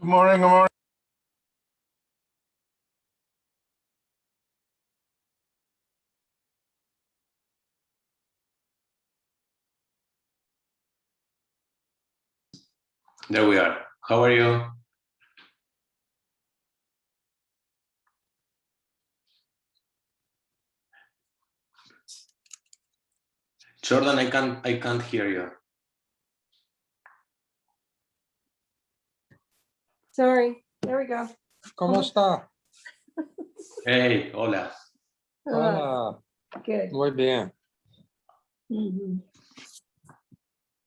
Good morning. Good morning. There we are. How are you? Jordan, I can't hear you. Sorry, there we go. ¿Cómo está? Hey, hola. Hola. Good. Muy bien. Mhm.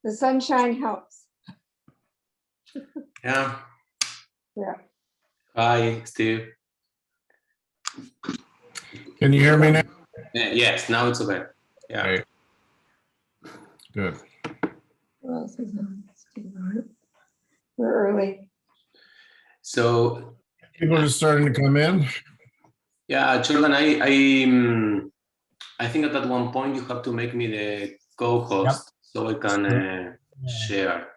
The sunshine helps. Yeah. Yeah. Hi, Steve. Can you hear me now? Yes, now it's okay. Yeah. Okay. Good. What else is on? We're early. So, People are starting to come in. yeah, Jordan, I think at one point you have to make me the co-host so I can share.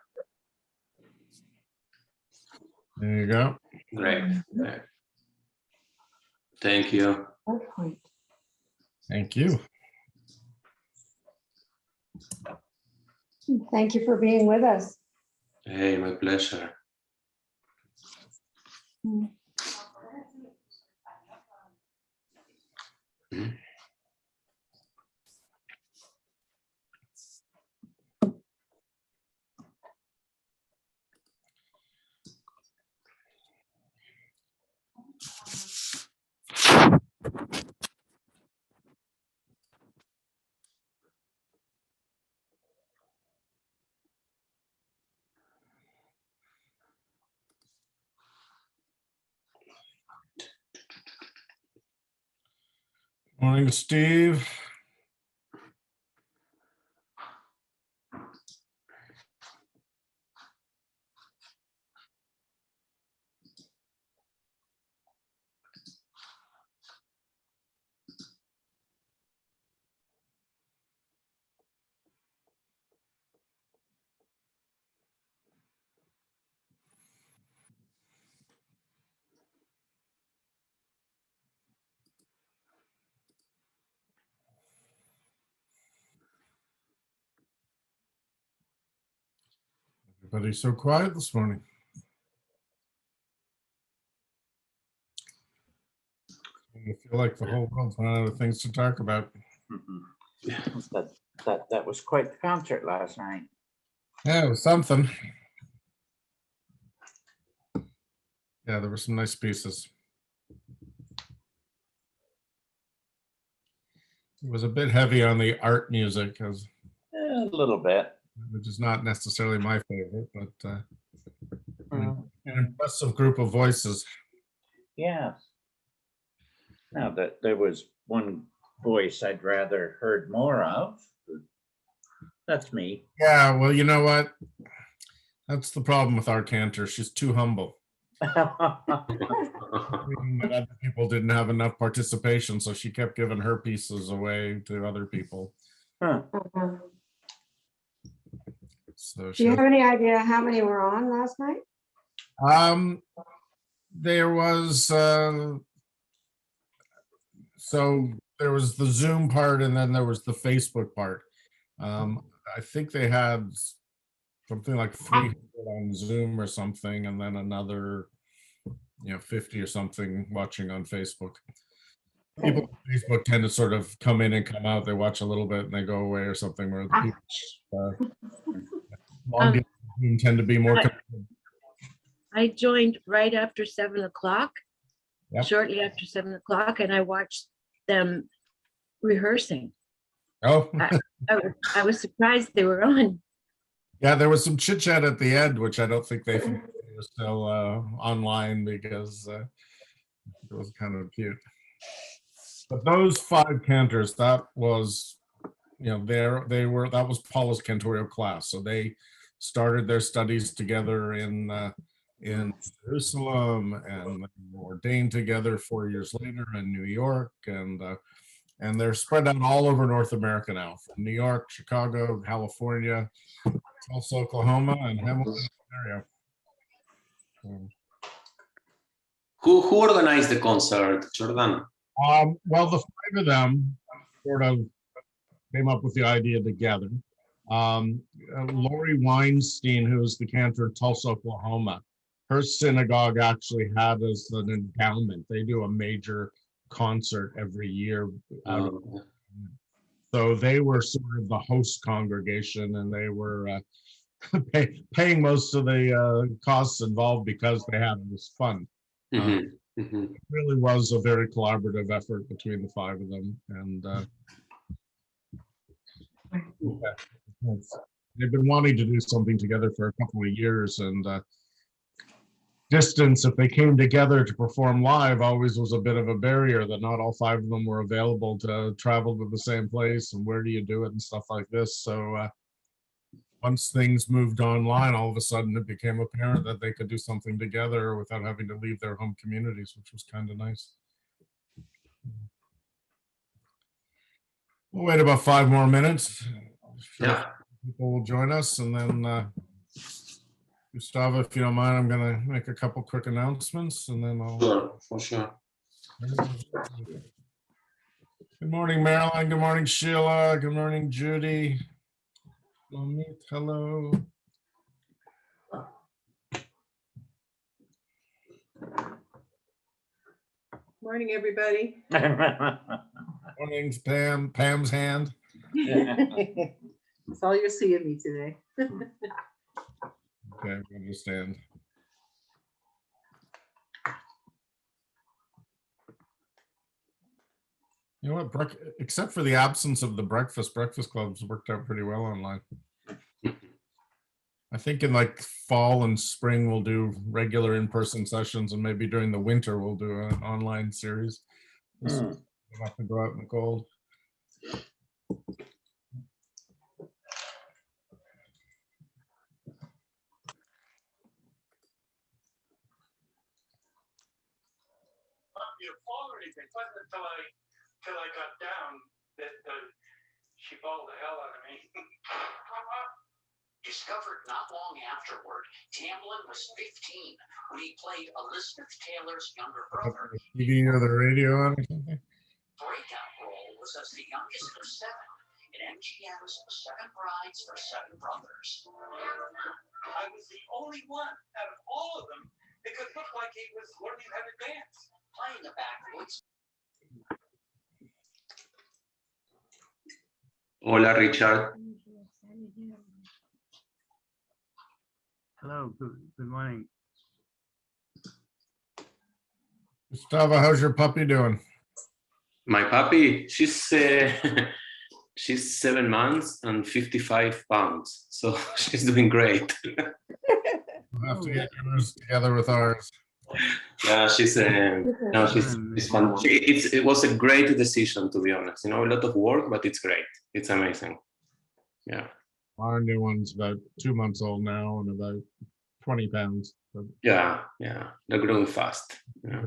There you go. Great. Great. Thank you. Good point. Thank you. Thank you for being with us. Hey, my pleasure. Morning, Steve. Everybody's so quiet this morning. I feel like the whole world's run out of things to talk about. That was quite the concert last night. Yeah, it was something. Yeah, there were some nice pieces. It was a bit heavy on the art music, A little bit. which is not necessarily my favorite, but Mm, an impressive group of voices. Yes. Now that there was one voice I'd rather heard more of. That's me. Yeah, well, you know what? That's the problem with our Cantor. She's too humble. Meaning that other people didn't have enough participation, so she kept giving her pieces away to other people. Huh. Mhm. So Do she you have any idea how many were on last night? there was so there was the Zoom part and then there was the Facebook part. I think they had something like 300 on Zoom or something, and then another 50 or something watching on Facebook. People on Facebook tend to sort of come in and come out. They watch a little bit and they go away or something, where the people logged in tend to be more. I joined right after 7 o'clock, Yep. shortly after 7 o'clock, and I watched them rehearsing. Oh, I was surprised they were on. yeah, there was some chit chat at the end, which I don't think they were still online because it was kind of cute. But those 5 cantors, that was, that was Paula's cantorial class. So they started their studies together in Jerusalem, and they were ordained together 4 years later in New York, and they're spread out all over North America now, from New York, Chicago, California, Tulsa, Oklahoma, and Hamilton, Ontario. Who organized the concert, Jordan? Well, the 5 of them sort of came up with the idea together. Lori Weinstein, who is the cantor of Tulsa, Oklahoma, her synagogue actually had as an endowment. They do a major concert every year out of so they were sort of the host congregation, and they were paying most of the costs involved because they had this fund. Mhm, mhm. It really was a very collaborative effort between the 5 of them, and they've been wanting to do something together for a couple of years, and distance, if they came together to perform live, always was a bit of a barrier, that not all 5 of them were available to travel to the same place, and where do you do it and stuff like this. So once things moved online, all of a sudden it became apparent that they could do something together without having to leave their home communities, which was kind of nice. We'll wait about 5 more minutes. Yeah, People will join us, and then Gustavo, if you don't mind, I'm gonna make a couple quick announcements, and then I'll. sure, for sure. Good morning, Marilyn. Good morning, Sheila. Good morning, Judy. Mamit, hello. Morning, everybody. Morning's Pam. Pam's hand. That's all you'll see of me today. Okay, I understand. You know what? Except for the absence of the breakfast clubs worked out pretty well online. I think in like fall and spring we'll do regular in-person sessions, and maybe during the winter we'll do an online series. You have to go out in the cold. Fall or anything. It wasn't until I got down that she bawled the hell out of me. Discovered not long afterward, Tamlin was 15 when he played Elizabeth Taylor's younger brother. The TV or the radio on or something? Breakout role was as the youngest of 7 in MGM's Seven Brides for Seven Brothers. I was the only one out of all of them that could look like he was learning how to dance. Playing the backwoods. Hola, Richard. Hello, good morning. Gustavo, how's your puppy doing? My puppy, she's 7 months and 55 pounds. So she's doing great. We'll have to get yours together with ours. Yeah, she's fun. It was a great decision, to be honest. You know, a lot of work, but it's great. It's amazing. Yeah. Our new one's about 2 months old now and about 20 pounds. So Yeah, they're growing fast. Yeah.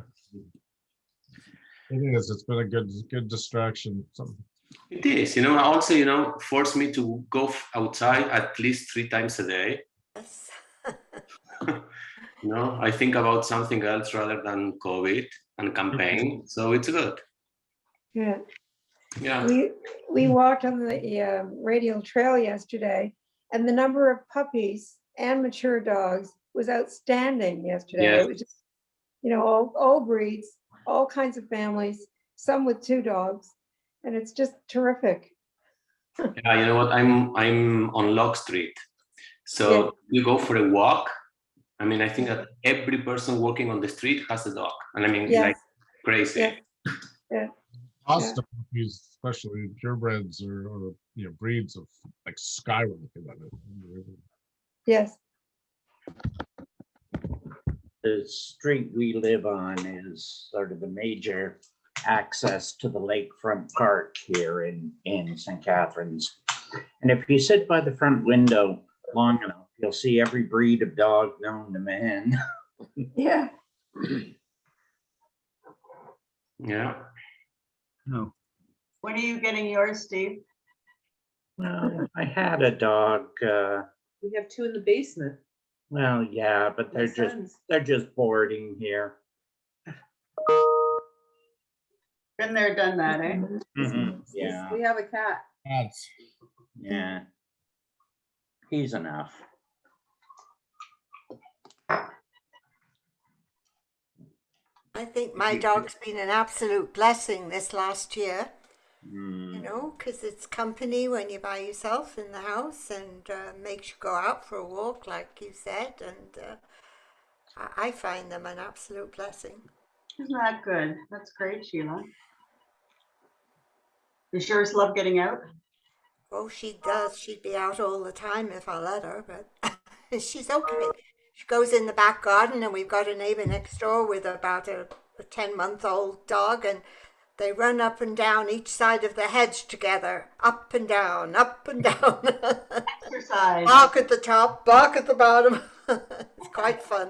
it is. It's been a good distraction. It is, you know, also, you know, forced me to go outside at least 3 times a day. Yes. You know, I think about something else rather than COVID and campaign. So it's good. Yeah. Yeah. We walked on the radial trail yesterday, and the number of puppies and mature dogs was outstanding yesterday. Yes. It was just, all breeds, all kinds of families, some with 2 dogs, and it's just terrific. Yeah, you know what? I'm on Log Street. So you go for a walk. I mean, I think that every person walking on the street has a dog. And I mean, like crazy. Yeah. Cost of puppies, especially purebreds or breeds of like skyrocketed. Yes. The street we live on is sort of the major access to the lakefront park here in St. Catharines. And if you sit by the front window long enough, you'll see every breed of dog known to man. Yeah. Yeah. No. When are you getting yours, Steve? Well, I had a dog. We have 2 in the basement. Well, yeah, but My they're sons. just boarding here. Been there, done that, eh? Yeah, We have a cat. Cats. yeah. He's enough. I think my dog's been an absolute blessing this last year, Mm. because it's company when you're by yourself in the house and makes you go out for a walk, like you said. And I find them an absolute blessing. Isn't that good? That's great, Sheila. Does yours love getting out? Oh, she does. She'd be out all the time if I let her, but she's okay. She goes in the back garden, and we've got a neighbor next door with about a 10-month-old dog, and they run up and down each side of the hedge together, up and down, up and down. Exercise. Bark at the top, bark at the bottom. It's quite fun.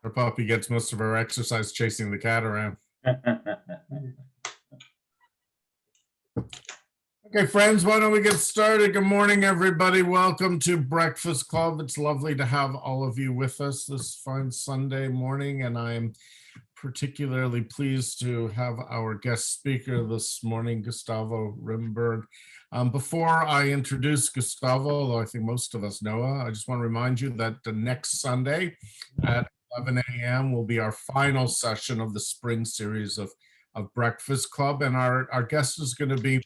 Our puppy gets most of her exercise chasing the cat around. Okay, friends, why don't we get started? Good morning, everybody. Welcome to Breakfast Club. It's lovely to have all of you with us this fine Sunday morning, and I'm particularly pleased to have our guest speaker this morning, Gustavo Rymberg. Before I introduce Gustavo, although I think most of us know, I just want to remind you that the next Sunday at 11 a.m. will be our final session of the spring series of Breakfast Club, and our guest is going to be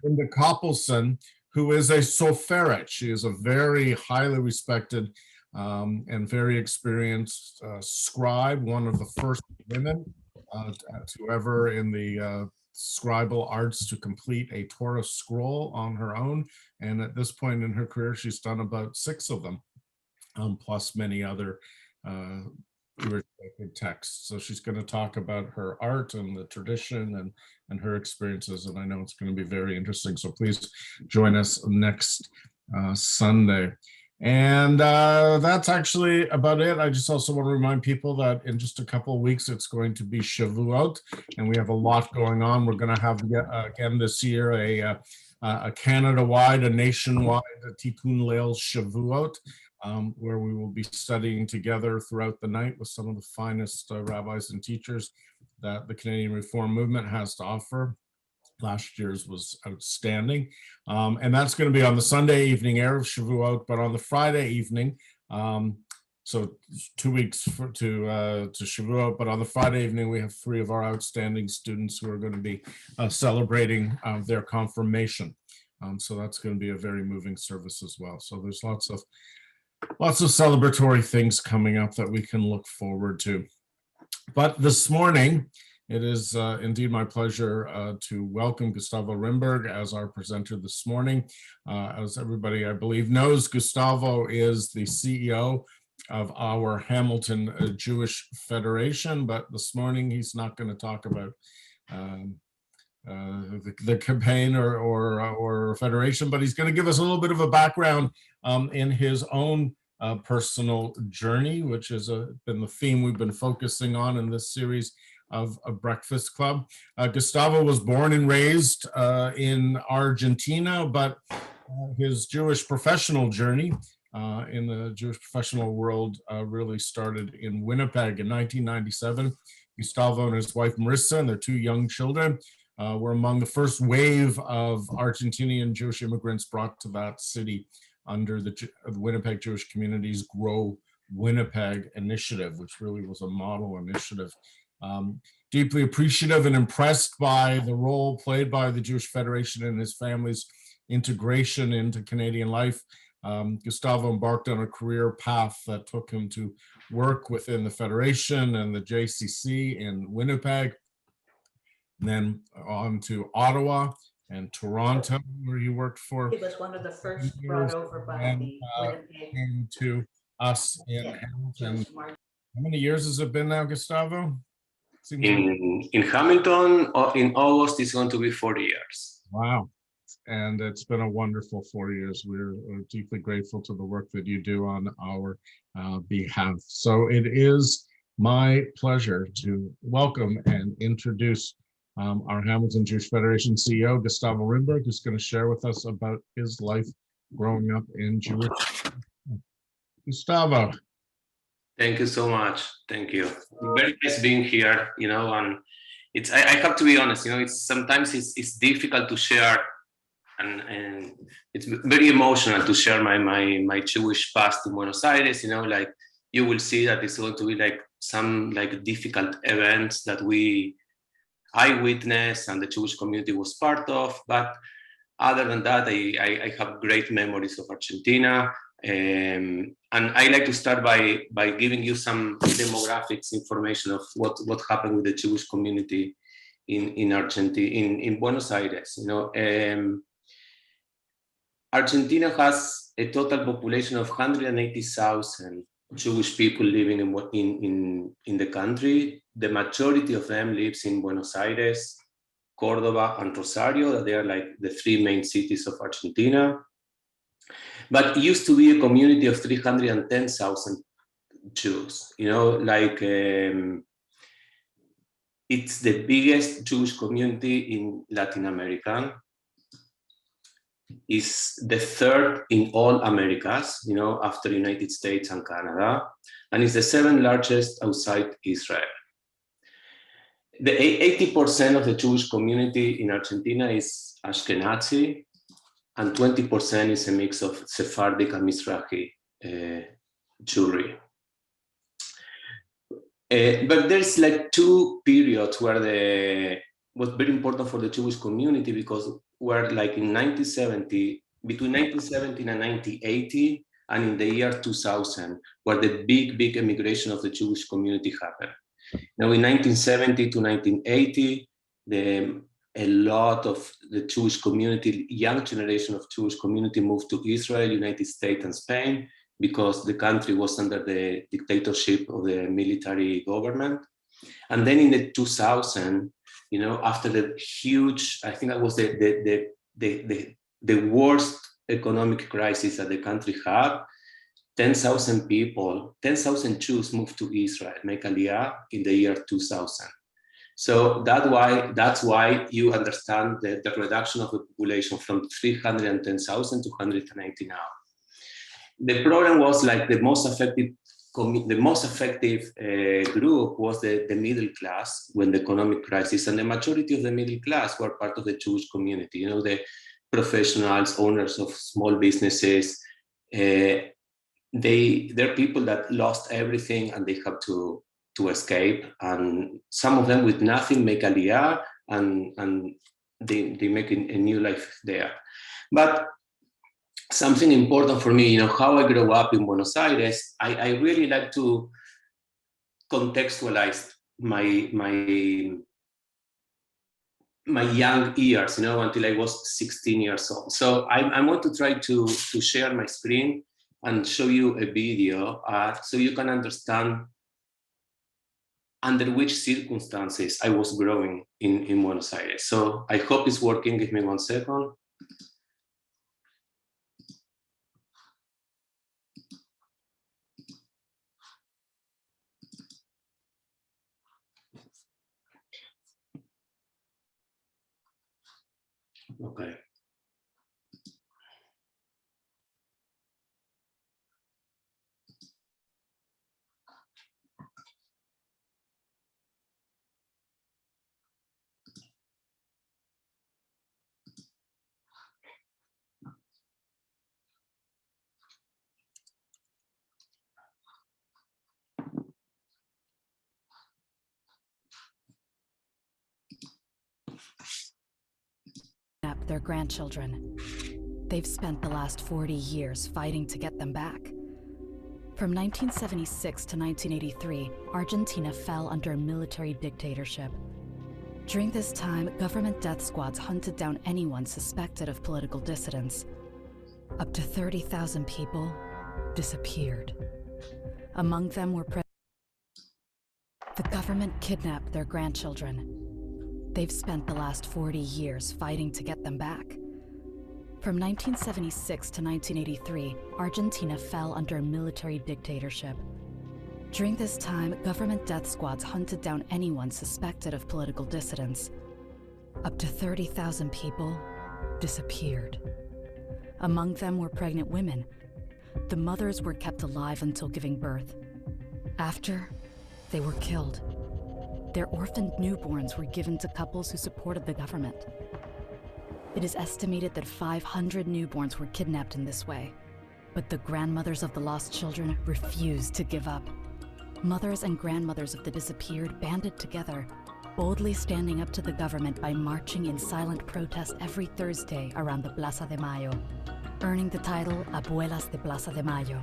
Linda Coppelson, who is a solfèret. She is a very highly respected and very experienced scribe, one of the first women to ever in the scribal arts to complete a Torah scroll on her own. And at this point in her career, she's done about 6 of them, plus many other Jewish sacred texts. So she's going to talk about her art and the tradition and her experiences. And I know it's going to be very interesting. So please join us next Sunday. And that's actually about it. I just also want to remind people that in just a couple of weeks, it's going to be Shavuot, and we have a lot going on. We're going to have, again this year, a Canada-wide, a nationwide Tikkun Leil Shavuot, where we will be studying together throughout the night with some of the finest rabbis and teachers that the Canadian Reform Movement has to offer. Last year's was outstanding. And that's going to be on the Sunday evening, Erev Shavuot, but on the Friday evening, so 2 weeks to Shavuot, but on the Friday evening, we have 3 of our outstanding students who are going to be celebrating their confirmation. So that's going to be a very moving service as well. So there's lots of celebratory things coming up that we can look forward to. But this morning, it is indeed my pleasure to welcome Gustavo Rymberg as our presenter this morning. As everybody, I believe, knows, Gustavo is the CEO of our Hamilton Jewish Federation, but this morning he's not going to talk about the campaign or federation, but he's going to give us a little bit of a background in his own personal journey, which has been the theme we've been focusing on in this series of Breakfast Club. Gustavo was born and raised in Argentina, but his Jewish professional journey in the Jewish professional world really started in Winnipeg in 1997. Gustavo and his wife Marissa and their 2 young children were among the first wave of Argentinian Jewish immigrants brought to that city under the Winnipeg Jewish Community's Grow Winnipeg initiative, which really was a model initiative. Deeply appreciative and impressed by the role played by the Jewish Federation and his family's integration into Canadian life. Gustavo embarked on a career path that took him to work within the Federation and the JCC in Winnipeg, and then on to Ottawa and Toronto, where he worked for. It was one of the first brought over by the Winnipeg. Came to us in Hamilton. How many years has it been now, Gustavo? In Hamilton, in August, it's going to be 40 years. Wow. And it's been a wonderful 4 years. We're deeply grateful to the work that you do on our behalf. So it is my pleasure to welcome and introduce our Hamilton Jewish Federation CEO, Gustavo Rymberg, who's going to share with us about his life growing up in Jewish. Gustavo. Thank you so much. Thank you. Very nice being here, and it's, I have to be honest, it's sometimes it's difficult to share, and it's very emotional to share my Jewish past in Buenos Aires, like you will see that it's going to be like some difficult events that I witnessed and the Jewish community was part of, but other than that, I have great memories of Argentina. And I like to start by giving you some demographics information of what happened with the Jewish community in Argentina, in Buenos Aires. Argentina has a total population of 180,000 Jewish people living in the country. The majority of them lives in Buenos Aires, Cordoba, and Rosario. They are like the 3 main cities of Argentina. But it used to be a community of 310,000 Jews. It's the biggest Jewish community in Latin America. It's the 3rd in all Americas, after United States and Canada, and it's the 7th largest outside Israel. The 80% of the Jewish community in Argentina is Ashkenazi, and 20% is a mix of Sephardic and Mizrahi Jewry. But there's 2 periods where was very important for the Jewish community, because we're in 1970, between 1970 and 1980, and in the year 2000, where the big immigration of the Jewish community happened. Now, in 1970 to 1980, a lot of the Jewish community, young generation of Jewish community moved to Israel, United States, and Spain. because the country was under the dictatorship of the military government. And then in the 2000, after the huge, I think that was the worst economic crisis that the country had, 10,000 people, 10,000 Jews moved to Israel, make Aliyah in the year 2000. So that's why you understand the reduction of the population from 310,000 to 190 now. The problem was like the most effective group was the middle class when the economic crisis, and the majority of the middle class were part of the Jewish community, the professionals, owners of small businesses. They're people that lost everything and they have to escape, and some of them with nothing make Aliyah, and they make a new life there. But something important for me, how I grew up in Buenos Aires, I really like to contextualize my young years, until I was 16 years old. So I want to try to share my screen and show you a video so you can understand under which circumstances I was growing in Buenos Aires. So I hope it's working. Give me 1 second. Okay. Their grandchildren. They've spent the last 40 years fighting to get them back. From 1976 to 1983, Argentina fell under a military dictatorship. During this time, government death squads hunted down anyone suspected of political dissidence. Up to 30,000 people disappeared. Among them were the government kidnapped their grandchildren. They've spent the last 40 years fighting to get them back. From 1976 to 1983, Argentina fell under a military dictatorship. During this time, government death squads hunted down anyone suspected of political dissidence. Up to 30,000 people disappeared. Among them were pregnant women. The mothers were kept alive until giving birth. After, they were killed. Their orphaned newborns were given to couples who supported the government. It is estimated that 500 newborns were kidnapped in this way, but the grandmothers of the lost children refused to give up. Mothers and grandmothers of the disappeared banded together, boldly standing up to the government by marching in silent protest every Thursday around the Plaza de Mayo, earning the title Abuelas de Plaza de Mayo.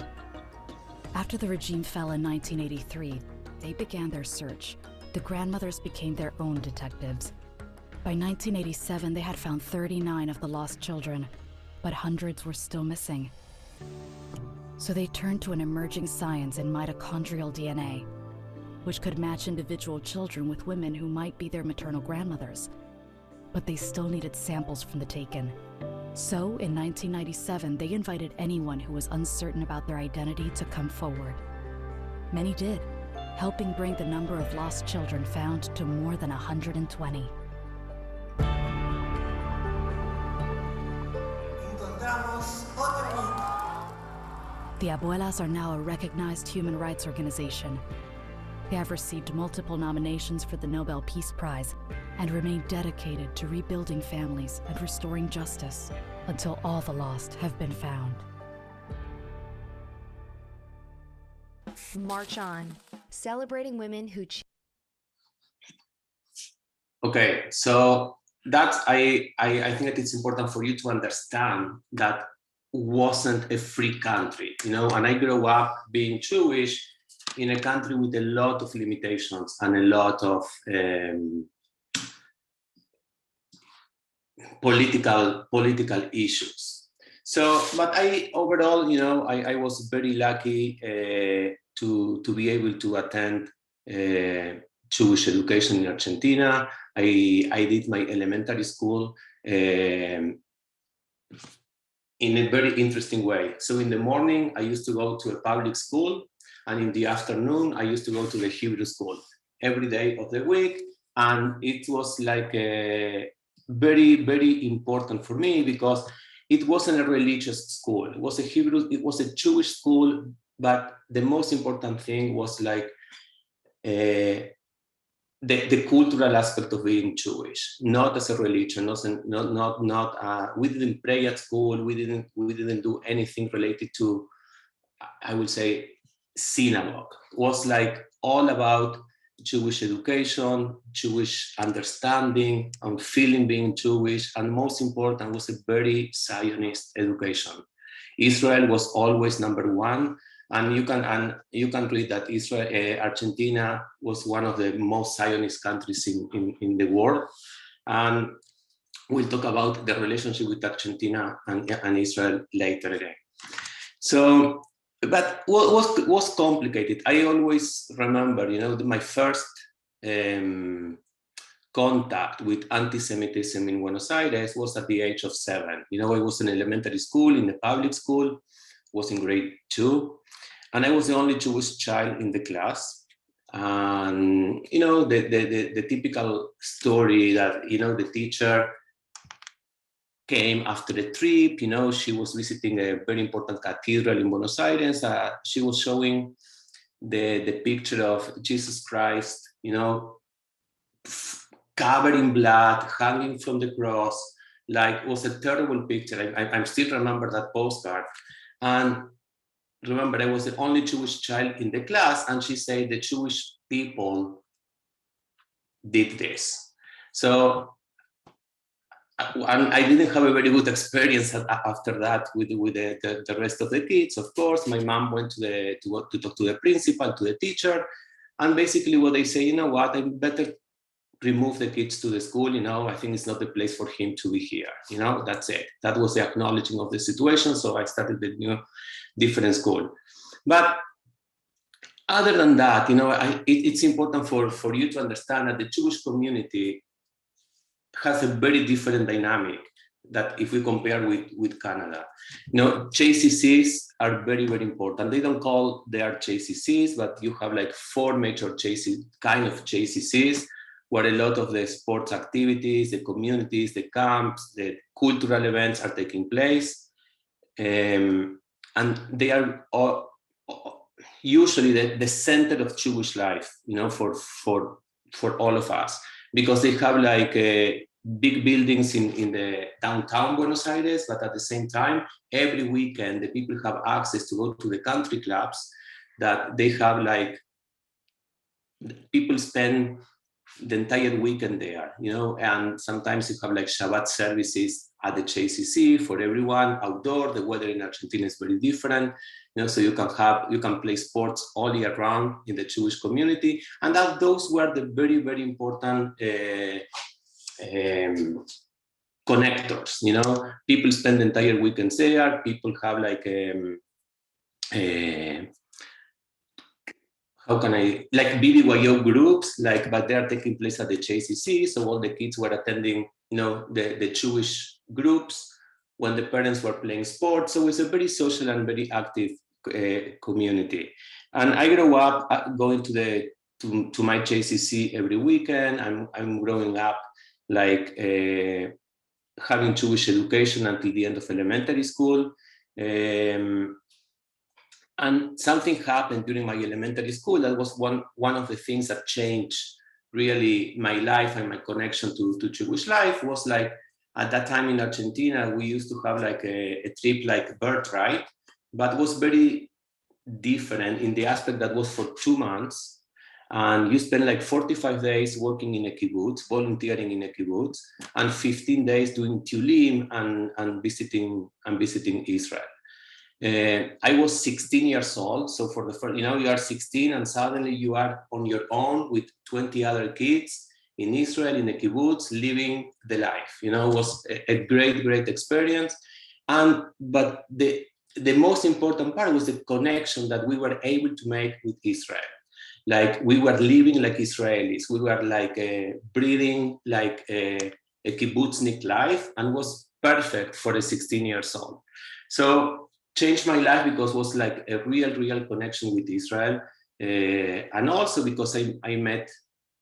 After the regime fell in 1983, they began their search. The grandmothers became their own detectives. By 1987, they had found 39 of the lost children, but hundreds were still missing. So they turned to an emerging science in mitochondrial DNA, which could match individual children with women who might be their maternal grandmothers. But they still needed samples from the taken. So in 1997, they invited anyone who was uncertain about their identity to come forward. Many did, helping bring the number of lost children found to more than 120. The Abuelas are now a recognized human rights organization. They have received multiple nominations for the Nobel Peace Prize and remain dedicated to rebuilding families and restoring justice until all the lost have been found. March On, celebrating women who... Okay, so that's, I think that it's important for you to understand that wasn't a free country, and I grew up being Jewish in a country with a lot of limitations and a lot of political issues. So, but overall, I was very lucky to be able to attend Jewish education in Argentina. I did my elementary school in a very interesting way. So in the morning, I used to go to a public school, and in the afternoon, I used to go to the Hebrew school every day of the week. And it was like very, very important for me because it wasn't a religious school. It was a Jewish school, but the most important thing was like the cultural aspect of being Jewish, not as a religion, we didn't pray at school, we didn't do anything related to, I would say, synagogue. It was like all about Jewish education, Jewish understanding, and feeling being Jewish, and most important was a very Zionist education. Israel was always number one, and you can read that Argentina was one of the most Zionist countries in the world, and we'll talk about the relationship with Argentina and Israel later again. So, but what was complicated? I always remember, my first contact with anti-Semitism in Buenos Aires was at the age of 7. I was in elementary school, in a public school, was in grade 2, and I was the only Jewish child in the class. And the typical story that the teacher came after a trip. She was visiting a very important cathedral in Buenos Aires. She was showing the picture of Jesus Christ, covered in blood, hanging from the cross. Like, it was a terrible picture. I still remember that postcard. And remember, I was the only Jewish child in the class, and she said the Jewish people did this. So, and I didn't have a very good experience after that with the rest of the kids. Of course, my mom went to talk to the principal, to the teacher, and basically what they say, I better remove the kids to the school. I think it's not the place for him to be here. That's it. That was the acknowledging of the situation. So I started the different school. But other than that, it's important for you to understand that the Jewish community has a very different dynamic that if we compare with Canada. JCCs are very, very important. They don't call their JCCs, but you have like 4 major JCCs, where a lot of the sports activities, the communities, the camps, the cultural events are taking place. And they are usually the center of Jewish life, for all of us, because they have like big buildings in the downtown Buenos Aires, but at the same time, every weekend, the people have access to go to the country clubs that they have, like, people spend the entire weekend there, and sometimes you have like Shabbat services at the JCC for everyone outdoor. The weather in Argentina is very different, so you can play sports all year round in the Jewish community, and those were the very, very important connectors. People spend the entire weekends there. People have like BBYO groups, but they are taking place at the JCC. So all the kids were attending, the Jewish groups when the parents were playing sports. So it's a very social and very active community. And I grew up going to my JCC every weekend. I'm growing up having Jewish education until the end of elementary school. And something happened during my elementary school that was one of the things that changed really my life and my connection to Jewish life. Was like, at that time in Argentina, we used to have like a trip like Birthright, but it was very different in the aspect that was for 2 months. And you spend like 45 days working in a kibbutz, volunteering in a kibbutz, and 15 days doing tulim and visiting Israel. I was 16 years old. So for the first, you are 16 and suddenly you are on your own with 20 other kids in Israel, in a kibbutz, living the life. It was a great, great experience. But the most important part was the connection that we were able to make with Israel. Like we were living like Israelis. We were like breathing like a kibbutznik life, and was perfect for a 16 years old. So changed my life because it was like a real connection with Israel. And also because I met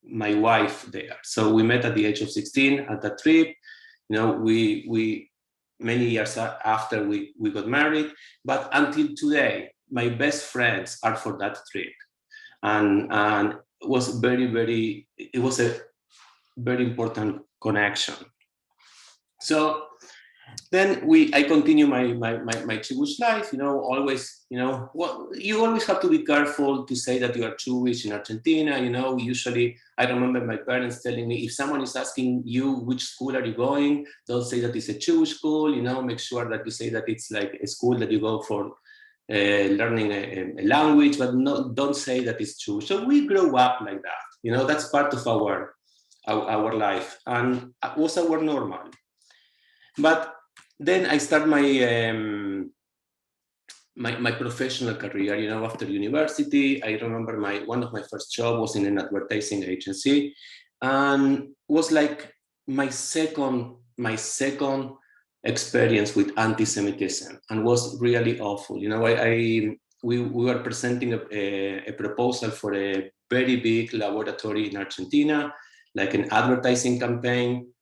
my wife there. So we met at the age of 16 at that trip. You know, we many years after we got married, but until today, my best friends are for that trip. And it was it was a very important connection. So then I continue my Jewish life, you know, always, you know, you always have to be careful to say that you are Jewish in Argentina, you know. Usually, I remember my parents telling me, if someone is asking you which school are you going, don't say that it's a Jewish school, you know, make sure that you say that it's like a school that you go for learning a language, but don't say that it's Jewish. So we grow up like that, you know, that's part of our life, and it was our normal. But then I start my my professional career, you know, after university. I remember one of my first jobs was in an advertising agency, and was like my second experience with anti-Semitism, and was really awful. You know, we were presenting a proposal for a very big laboratory in Argentina, like an advertising campaign.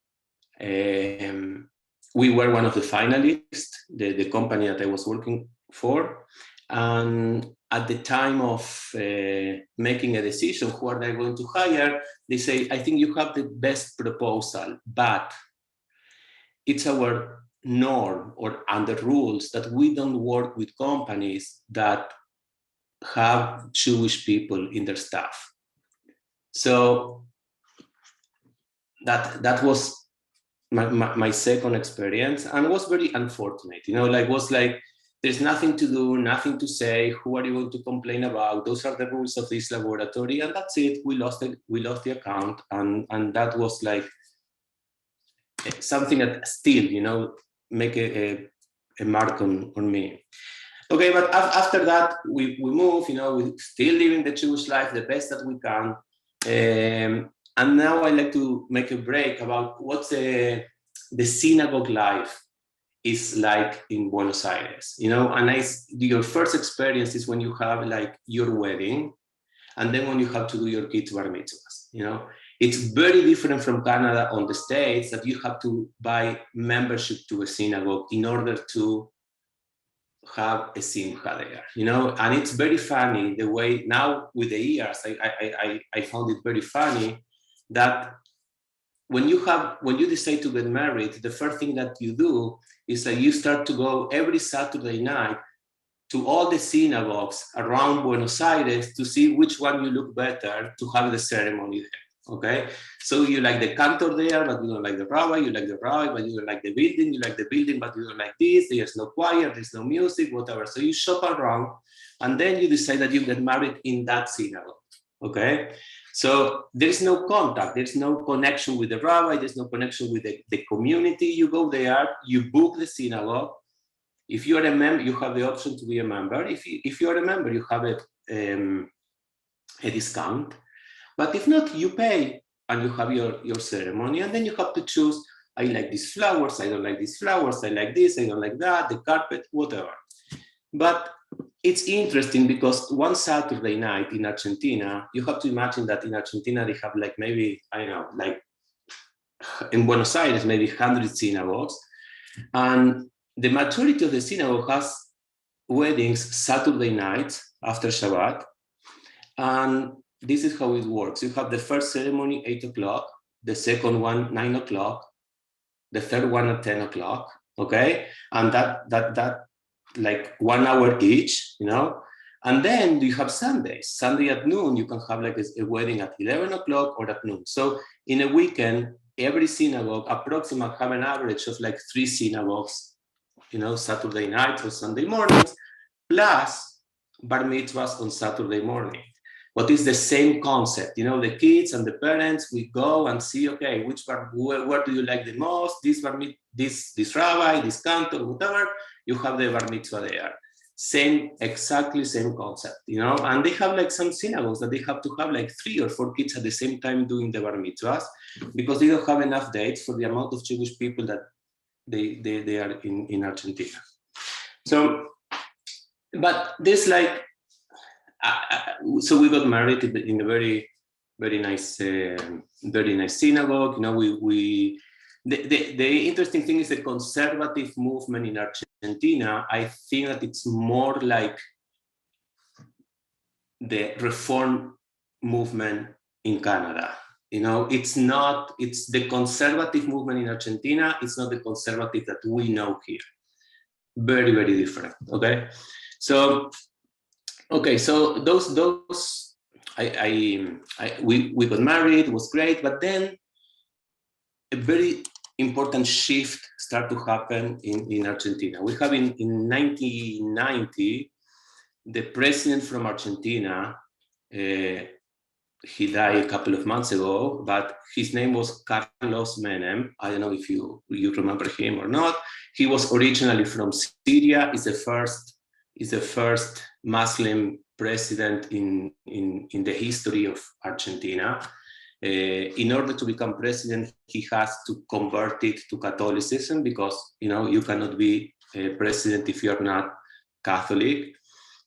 We were one of the finalists, the company that I was working for. And at the time of making a decision, who are they going to hire? They say, I think you have the best proposal, but it's our norm or under rules that we don't work with companies that have Jewish people in their staff. So that was my second experience, and was very unfortunate, you know, like was like, there's nothing to do, nothing to say, who are you going to complain about? Those are the rules of this laboratory, and that's it. We lost the account, and that was like something that still, you know, make a mark on me. Okay, but after that, we move, you know, we still living the Jewish life the best that we can. And now I like to make a break about what's the synagogue life is like in Buenos Aires, you know. And your first experience is when you have like your wedding, and then when you have to do your kids' bar mitzvahs, you know. It's very different from Canada on the States, that you have to buy membership to a synagogue in order to have a simcha there, you know. And it's very funny the way now with the years, I found it very funny that when you decide to get married, the first thing that you do is that you start to go every Saturday night to all the synagogues around Buenos Aires to see which one you look better to have the ceremony there. Okay, so you like the cantor there, but you don't like the rabbi. You like the rabbi, but you don't like the building. You like the building, but you don't like this. There's no choir, there's no music, whatever. So you shop around, and then you decide that you get married in that synagogue. Okay, so there's no contact, there's no connection with the rabbi, there's no connection with the community. You go there, you book the synagogue. If you are a member, you have the option to be a member. If you are a member, you have a discount. But if not, you pay and you have your ceremony, and then you have to choose, I like these flowers, I don't like these flowers, I like this, I don't like that, the carpet, whatever. But it's interesting because one Saturday night in Argentina, you have to imagine that in Argentina, they have like maybe, I don't know, like in Buenos Aires, maybe 100 synagogues. And the majority of the synagogue has weddings Saturday nights after Shabbat. And this is how it works. You have the first ceremony 8 o'clock, the second one 9 o'clock, the third one at 10 o'clock. Okay, and that like 1 hour each, you know. And then you have Sundays. Sunday at noon, you can have like a wedding at 11 o'clock or at noon. So in a weekend, every synagogue approximately have an average of like 3 synagogues, you know, Saturday nights or Sunday mornings, plus bar mitzvahs on Saturday morning. What is the same concept? You know, the kids and the parents, we go and see, okay, where do you like the most? This rabbi, this cantor, whatever. You have the bar mitzvah there. Exactly same concept, you know. And they have like some synagogues that they have to have like 3 or 4 kids at the same time doing the bar mitzvahs, because they don't have enough dates for the amount of Jewish people that they are in Argentina. So, but this like, so we got married in a very nice synagogue. You know, the interesting thing is the conservative movement in Argentina. I think that it's more like the reform movement in Canada. You know, it's the conservative movement in Argentina. It's not the conservative that we know here. Very, very different. Okay, so those we got married. It was great, but then a very important shift started to happen in Argentina. We have in 1990 the president from Argentina. He died a couple of months ago, but his name was Carlos Menem. I don't know if you remember him or not. He was originally from Syria. He's the first Muslim president in the history of Argentina. In order to become president, he has to convert it to Catholicism, because you know you cannot be president if you're not Catholic.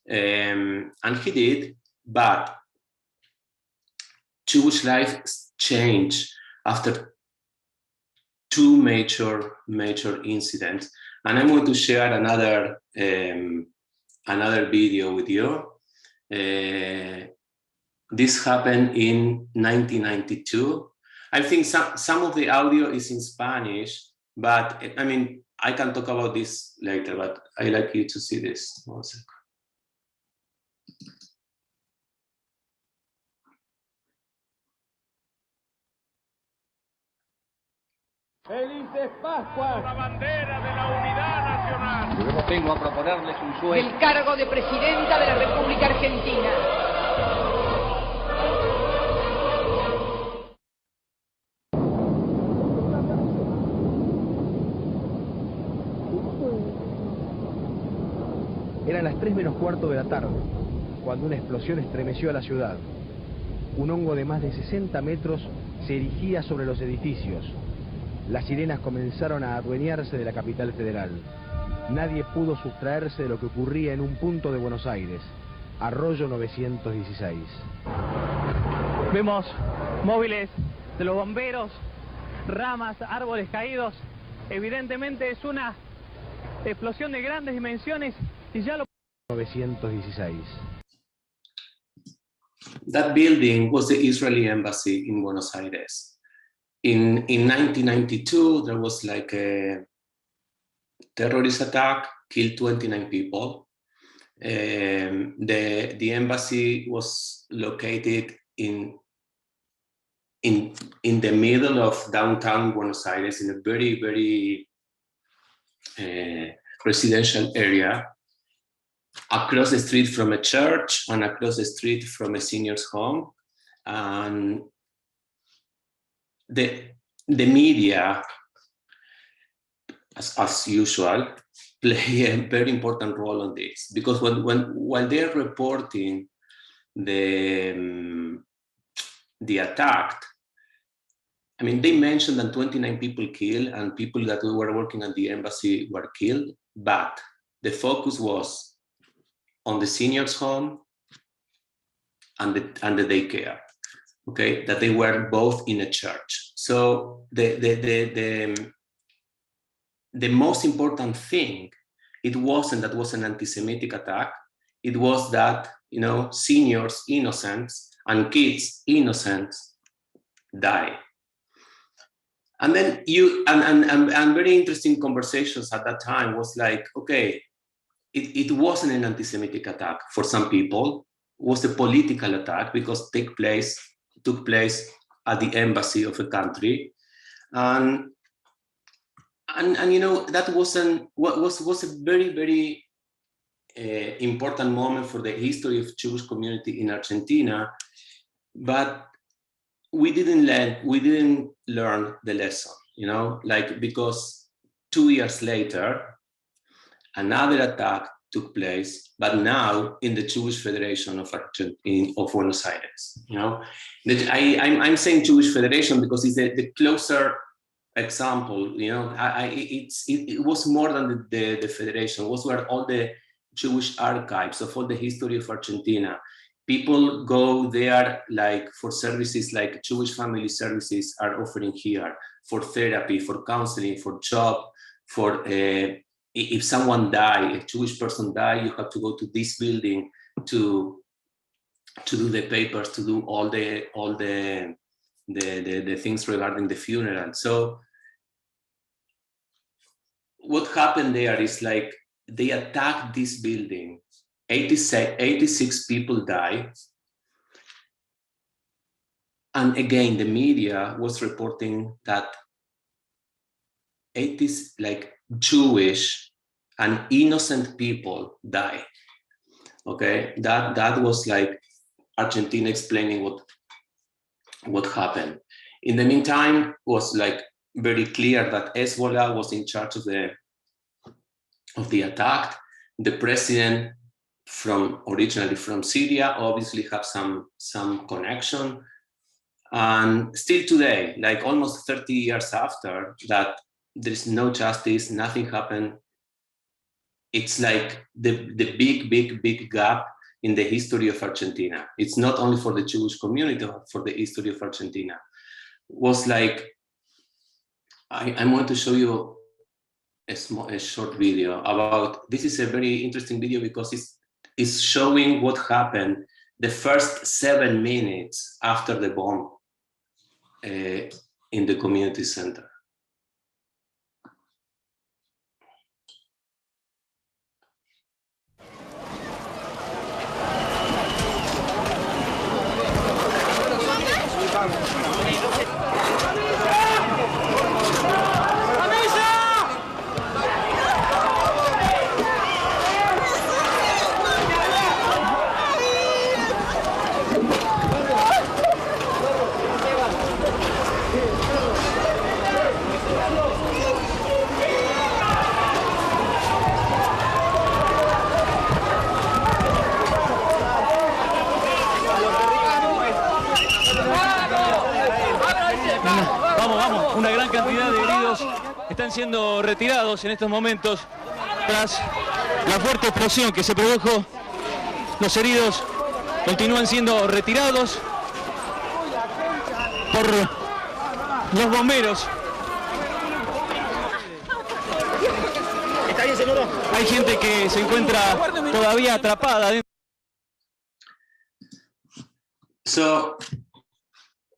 And he did, but Jewish life changed after 2 major incidents, and I'm going to share another video with you. This happened in 1992. I think some of the audio is in Spanish, but I mean I can talk about this later. But I like you to see this. 1 second. ¡Felices Pascuas! La bandera de la unidad nacional. Yo vengo a proponerles un sueño. El cargo de presidenta de la República Argentina. Eran las 3:45 de la tarde, cuando una explosión estremeció a la ciudad. Un hongo de más de 60 metros se erigía sobre los edificios. Las sirenas comenzaron a adueñarse de la capital federal. Nadie pudo sustraerse de lo que ocurría en un punto de Buenos Aires, Arroyo 916. Vemos móviles de los bomberos, ramas, árboles caídos. Evidentemente es una explosión de grandes dimensiones y ya lo... 916. That building was the Israeli embassy in Buenos Aires. In 1992, there was like a terrorist attack, killed 29 people. The embassy was located in the middle of downtown Buenos Aires, in a very, very residential area, across the street from a church and across the street from a senior's home. And the media, as usual, play a very important role on this, because while they're reporting the attack, I mean, they mentioned that 29 people killed and people that were working at the embassy were killed, but the focus was on the seniors' home and the daycare. Okay, that they were both in a church. So the most important thing, it wasn't that was an anti-Semitic attack. It was that, you know, seniors, innocents, and kids, innocents, die. And then and very interesting conversations at that time was like, okay, it wasn't an anti-Semitic attack for some people. It was a political attack because it took place at the embassy of a country, and you know, that was a very, very important moment for the history of Jewish community in Argentina, but we didn't learn the lesson, like, because 2 years later, another attack took place, but now in the Jewish Federation of Buenos Aires. I'm saying Jewish Federation because it's the closer example. It was more than the federation. It was where all the Jewish archives of all the history of Argentina. People go there like for services like Jewish family services are offering here, for therapy, for counseling, for job, for if someone die, a Jewish person die, you have to go to this building to do the papers, to do all the things regarding the funeral. So what happened there is like they attacked this building. 86 people died. And again, the media was reporting that 80 like Jewish and innocent people die. Okay, that was like Argentina explaining what happened. In the meantime, it was like very clear that Hezbollah was in charge of the attack. The president originally from Syria obviously have some connection. And still today, like almost 30 years after that, there is no justice, nothing happened. It's like the big gap in the history of Argentina. It's not only for the Jewish community, but for the history of Argentina. Was like, I'm going to show you a short video about, this is a very interesting video because it's showing what happened the first 7 minutes after the bomb in the community center. Vamos, una gran cantidad de heridos están siendo retirados en estos momentos tras la fuerte explosión que se produjo. Los heridos continúan siendo retirados por los bomberos. ¿Está bien, señor? Hay gente que se encuentra todavía atrapada dentro. So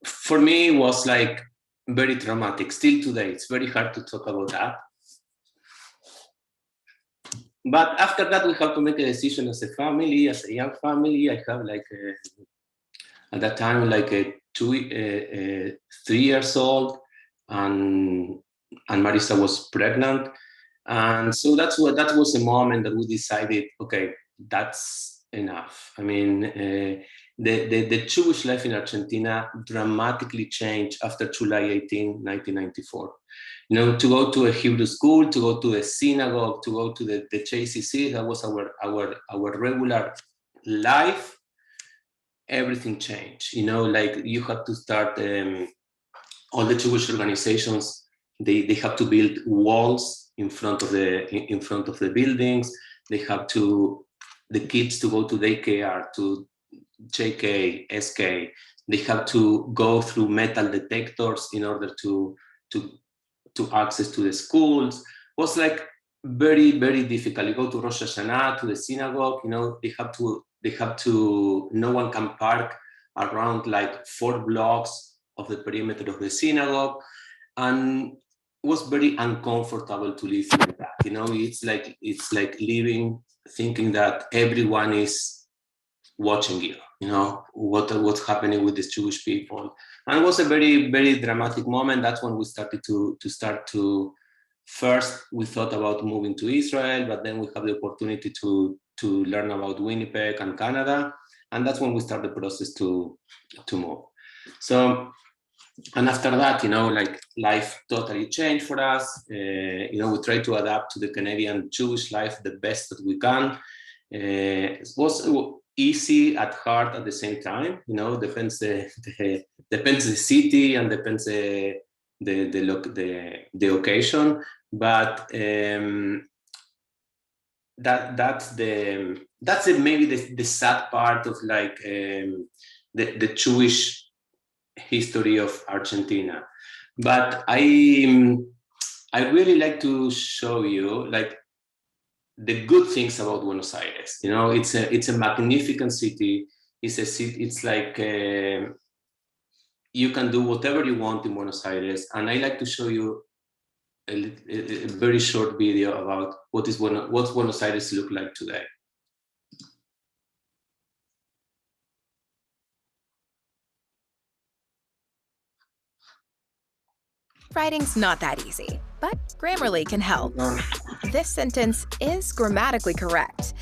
for me, it was like very traumatic. Still today, it's very hard to talk about that. But after that, we have to make a decision as a family, as a young family. I have like at that time like a 3 years old, and Marisa was pregnant, and so that was a moment that we decided, okay, that's enough. I mean. The Jewish life in Argentina dramatically changed after July 18, 1994. To go to a Hebrew school, to go to a synagogue, to go to the JCC, that was our regular life. Everything changed. Like you have to start, all the Jewish organizations, they have to build walls in front of the buildings. They have the kids to go to daycare, to JK, SK, they have to go through metal detectors in order to access to the schools. It was like very, very difficult. You go to Rosh Hashanah, to the synagogue, they have to, no one can park around like 4 blocks of the perimeter of the synagogue. And it was very uncomfortable to live like that. It's like living, thinking that everyone is watching you, what's happening with these Jewish people. And it was a very, very dramatic moment. That's when we started to first we thought about moving to Israel, but then we have the opportunity to to learn about Winnipeg and Canada. And that's when we start the process to move. So, and after that, like life totally changed for us. We try to adapt to the Canadian Jewish life the best that we can. It was easy at heart at the same time. Depends the city and depends the occasion. But that's maybe the sad part of like the Jewish history of Argentina. But I really like to show you like the good things about Buenos Aires. It's a magnificent city. It's like you can do whatever you want in Buenos Aires. And I like to show you a very short video about what's Buenos Aires look like today. Writing's not that easy, but Grammarly can help. This sentence is grammatically correct.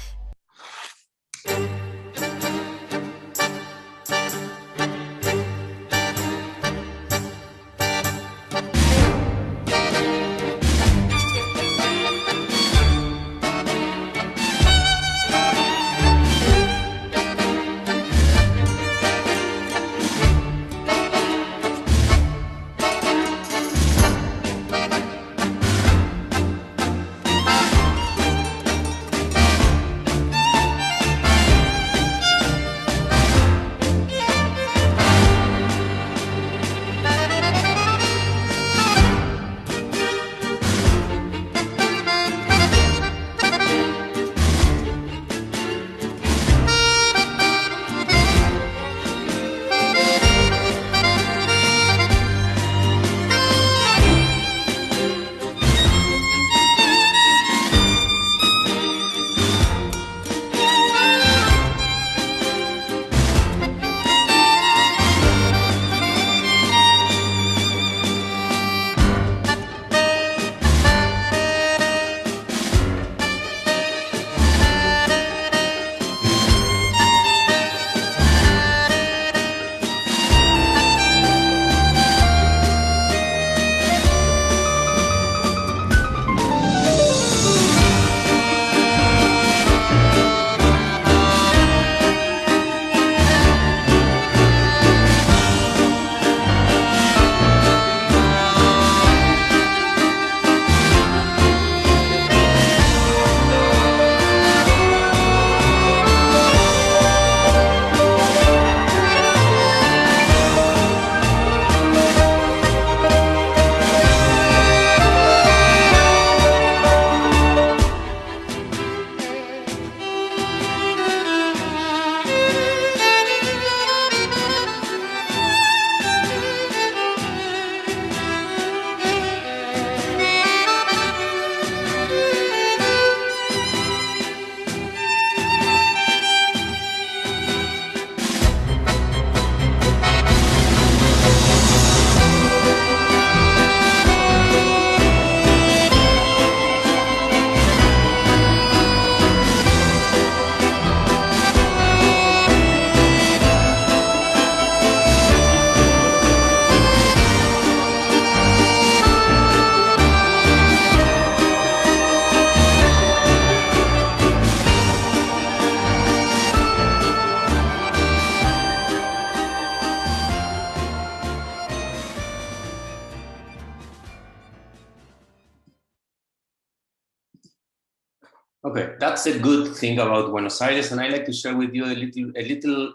Okay, that's a good thing about Buenos Aires, and I like to share with you a little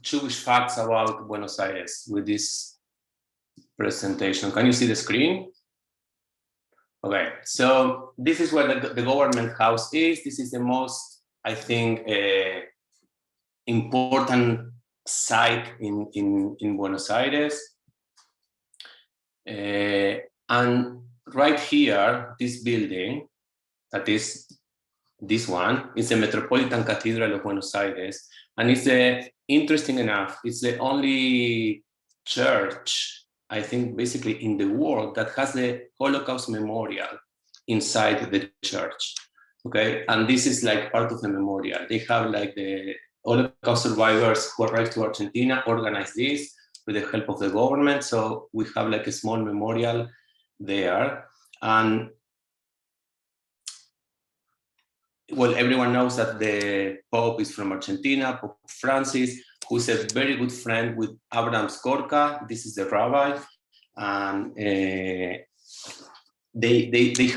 Jewish facts about Buenos Aires with this presentation. Can you see the screen? Okay, so this is where the government house is. This is the most, I think, important site in Buenos Aires. And right here, this building, that is this one, is the Metropolitan Cathedral of Buenos Aires. And it's interesting enough, it's the only church, I think, basically in the world that has the Holocaust memorial inside the church. Okay, and this is like part of the memorial. They have like the Holocaust survivors who arrived to Argentina organized this with the help of the government. So we have like a small memorial there. And well, everyone knows that the Pope is from Argentina, Pope Francis, who is a very good friend with Abraham Skorka. This is the rabbi. And they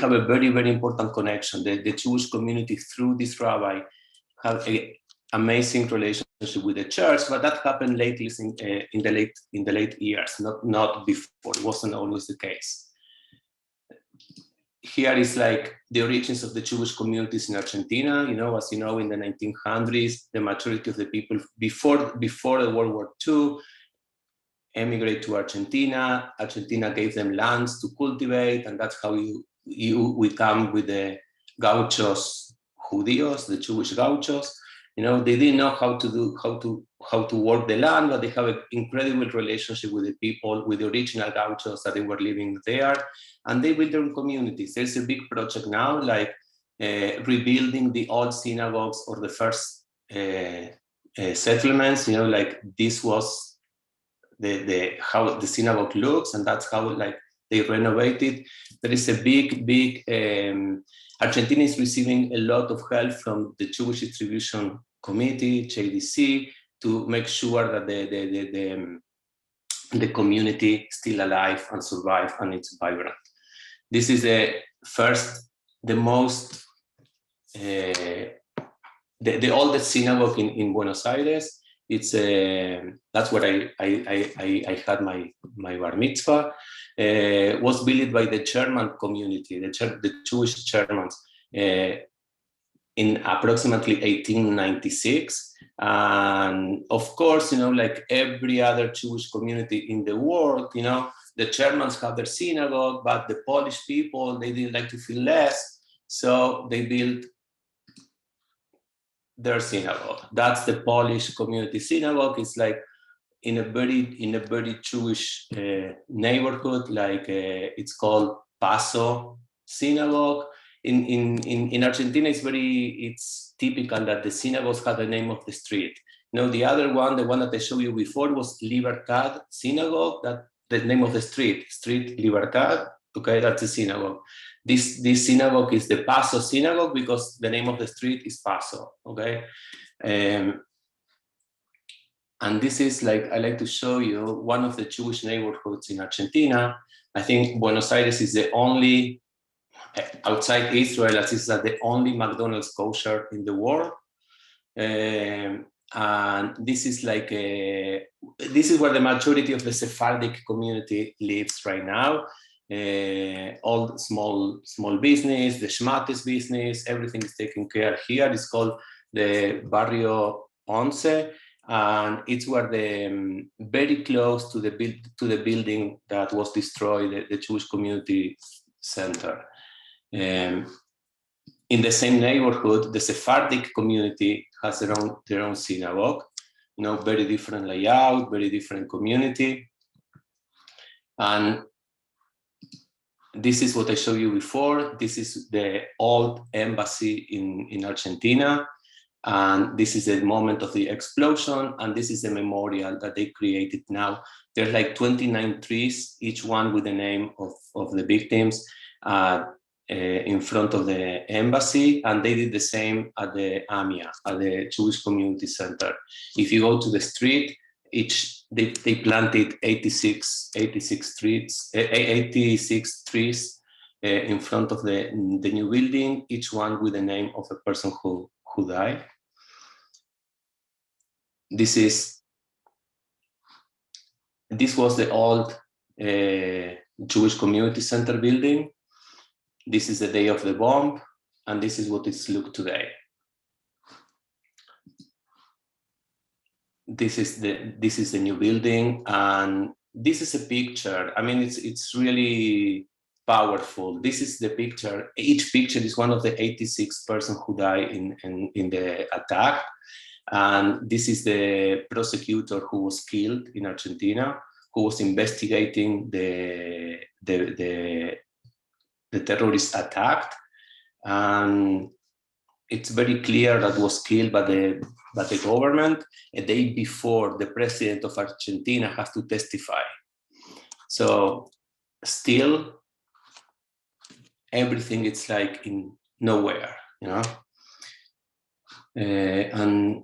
have a very, very important connection. The Jewish community through this rabbi have an amazing relationship with the church, but that happened lately in the late years, not before. It wasn't always the case. Here is like the origins of the Jewish communities in Argentina. You know, as you know, in the 1900s, the majority of the people before the World War II emigrate to Argentina. Argentina gave them lands to cultivate, and that's how we come with the gauchos judíos, the Jewish gauchos. You know, they didn't know how to work the land, but they have an incredible relationship with the people, with the original gauchos that they were living there, and they built their own communities. There's a big project now, like rebuilding the old synagogues or the first settlements. You know, like this was how the synagogue looks, and that's how like they renovated. There is a big Argentina is receiving a lot of help from the Jewish Distribution Committee, JDC, to make sure that the community is still alive and survive and it's vibrant. This is the oldest synagogue in Buenos Aires. It's that's where I had my bar mitzvah. Was built by the German community, the Jewish Germans, in approximately 1896. And of course, you know, like every other Jewish community in the world, you know, the Germans have their synagogue, but the Polish people, they didn't like to feel less, so they built their synagogue. That's the Polish community synagogue. It's like in a very Jewish neighborhood, like it's called Paso Synagogue. In Argentina, it's typical that the synagogues have the name of the street. You know, the other one, the one that I showed you before, was Libertad Synagogue. That the name of the street Libertad. Okay, that's the synagogue. This synagogue is the Paso Synagogue because the name of the street is Paso. Okay. And this is like, I like to show you one of the Jewish neighborhoods in Argentina. I think Buenos Aires is the only, outside Israel, as is the only McDonald's kosher in the world. And this is like this is where the majority of the Sephardic community lives right now. All small business, the Schmattes business, everything is taken care of here. It's called the Barrio Once. And it's where very close to the building that was destroyed, the Jewish Community Center. In the same neighborhood, the Sephardic community has their own synagogue. You know, very different layout, very different community. And this is what I showed you before. This is the old embassy in Argentina. And this is the moment of the explosion, and this is the memorial that they created now. There's like 29 trees, each one with the name of the victims in front of the embassy, and they did the same at the AMIA, at the Jewish Community Center. If you go to the street, they planted 86 trees in front of the new building, each one with the name of a person who died. This was the old Jewish Community Center building. This is the day of the bomb, and this is what it's looked today. This is the new building, and this is a picture. I mean, it's really powerful. This is the picture. Each picture is one of the 86 persons who died in the attack. And this is the prosecutor who was killed in Argentina, who was investigating the terrorist attack. And it's very clear that was killed by the government. A day before, the president of Argentina has to testify. So still, everything it's like in nowhere, you know. And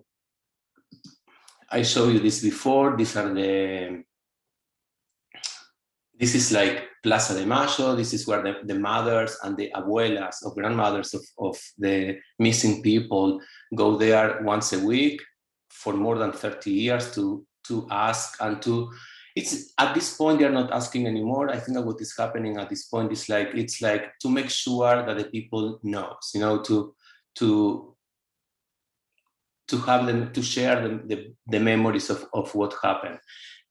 I showed you this before. These are this is like Plaza de Mayo. This is where the mothers and the abuelas or grandmothers of the missing people go there once a week for more than 30 years to ask and to, it's at this point they're not asking anymore. I think that what is happening at this point is like, it's like to make sure that the people knows, you know, to have them, to share the memories of what happened.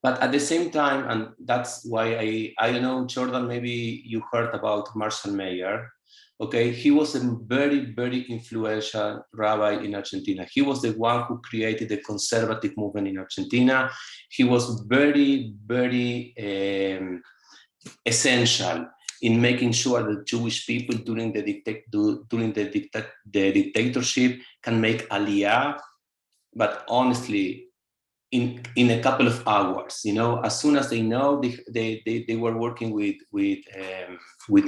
But at the same time, and that's why I don't know, Jordan, maybe you heard about Marshall Mayer. Okay, he was a very, very influential rabbi in Argentina. He was the one who created the conservative movement in Argentina. He was very, very essential in making sure that Jewish people during the dictatorship can make aliyah, but honestly, in a couple of hours, you know, as soon as they know, they were working with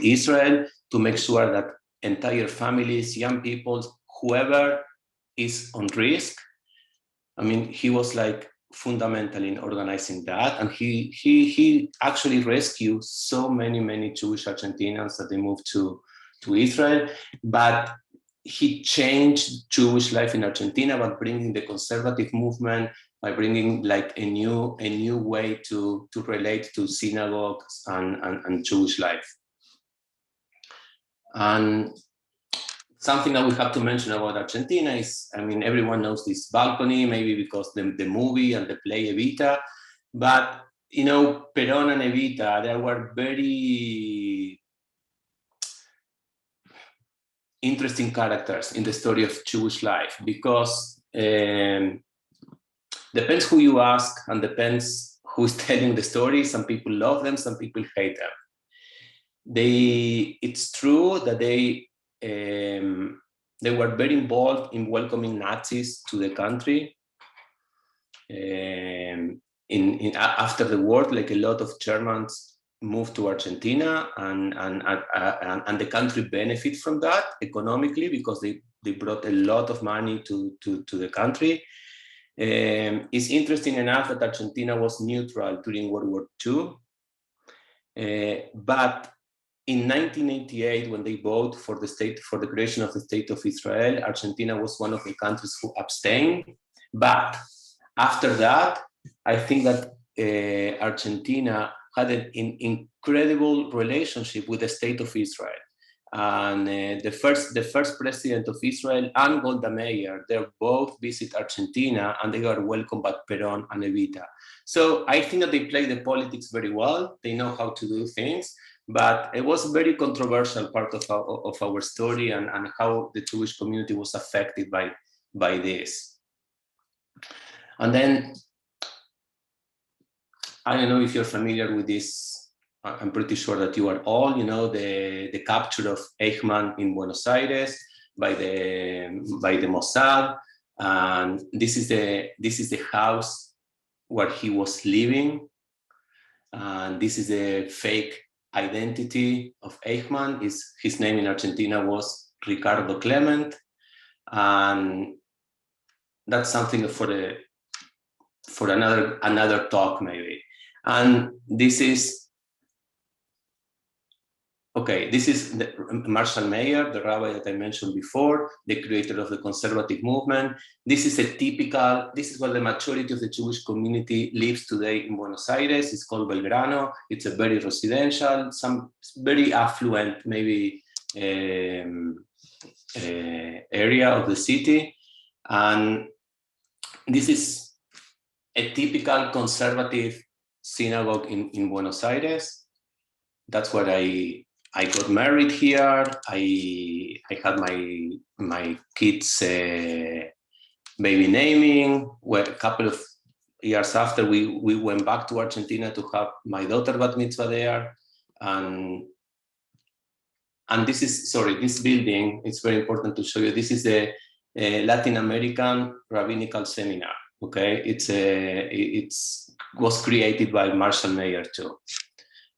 Israel to make sure that entire families, young people, whoever is on risk. I mean, he was like fundamental in organizing that, and he actually rescued so many Jewish Argentinians that they moved to Israel, but he changed Jewish life in Argentina by bringing the conservative movement, by bringing like a new way to relate to synagogues and Jewish life. And something that we have to mention about Argentina is, I mean, everyone knows this balcony, maybe because the movie and the play Evita, but you know, Perón and Evita, they were very interesting characters in the story of Jewish life, because depends who you ask and depends who's telling the story. Some people love them, some people hate them. It's true that they were very involved in welcoming Nazis to the country. After the war, like a lot of Germans moved to Argentina, and the country benefit from that economically because they brought a lot of money to the country. It's interesting enough that Argentina was neutral during World War II, but in 1988, when they voted for the creation of the State of Israel, Argentina was one of the countries who abstained. But after that, I think that Argentina had an incredible relationship with the State of Israel. And the first president of Israel and Golda Meir, they both visit Argentina, and they are welcomed by Perón and Evita. So I think that they play the politics very well. They know how to do things, but it was a very controversial part of our story and how the Jewish community was affected by this. And then, I don't know if you're familiar with this. I'm pretty sure that you are all, you know, the capture of Eichmann in Buenos Aires by the Mossad. And this is the house where he was living. And this is the fake identity of Eichmann. His name in Argentina was Ricardo Clement. And that's something for another talk maybe. And this is Marshall Mayer, the rabbi that I mentioned before, the creator of the conservative movement. This is where the majority of the Jewish community lives today in Buenos Aires. It's called Belgrano. It's a very residential, some very affluent maybe area of the city. And this is a typical conservative synagogue in Buenos Aires. That's where I got married here. I had my kids' baby naming. Well, a couple of years after, we went back to Argentina to have my daughter bat mitzvah there. And and this is, sorry, this building, it's very important to show you. This is the Latin American Rabbinical Seminar. Okay, it's was created by Marshall Mayer too.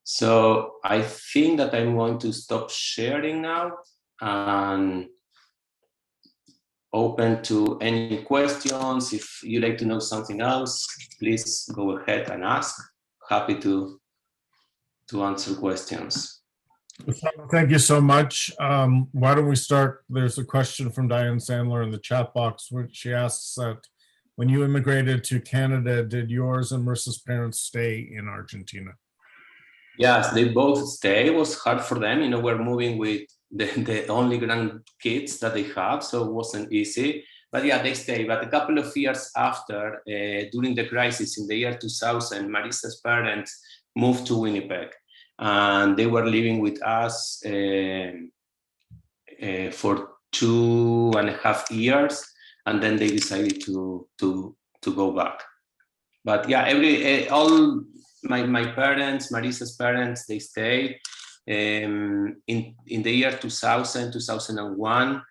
So I think that I'm going to stop sharing now and open to any questions. If you like to know something else, please go ahead and ask. Happy to answer questions. Thank you so much. Why don't we start? There's a question from Diane Sandler in the chat box, where she asks that when you immigrated to Canada, did yours and Marissa's parents stay in Argentina? Yes, they both stay. It was hard for them. You know, we're moving with the only grandkids that they have, so it wasn't easy. But yeah, they stay. But a couple of years after, during the crisis in the year 2000, Marissa's parents moved to Winnipeg, and they were living with us for 2.5 years, and then they decided to go back. But yeah, all my parents, Marissa's parents, they stayed. In the year 2000, 2001,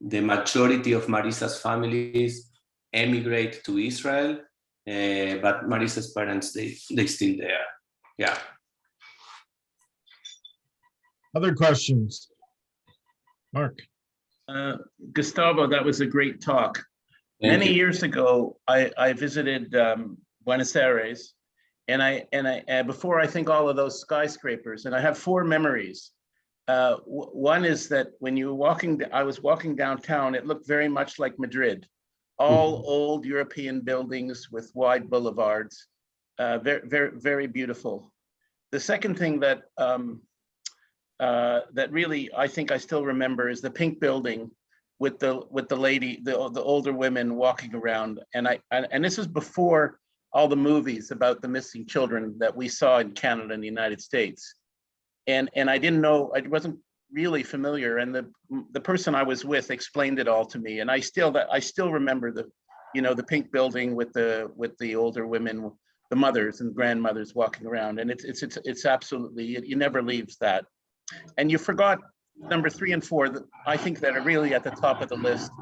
the majority of Marissa's families emigrate to Israel, but Marissa's parents, they still there. Yeah. Other questions? Mark. Gustavo, that was a great talk. Many years ago, I visited Buenos Aires, and I before I think all of those skyscrapers, and I have 4 memories. One is that when you were walking, I was walking downtown, it looked very much like Madrid, all old European buildings with wide boulevards, very, very, very beautiful. The second thing that that really I think I still remember is the pink building with the lady, the older women walking around, and this is before all the movies about the missing children that we saw in Canada and the United States. And I didn't know, I wasn't really familiar, and the person I was with explained it all to me, and I still remember the pink building with the older women, the mothers and grandmothers walking around, and it's absolutely, it never leaves that. And you forgot number 3 and 4 that I think that are really at the top of the list.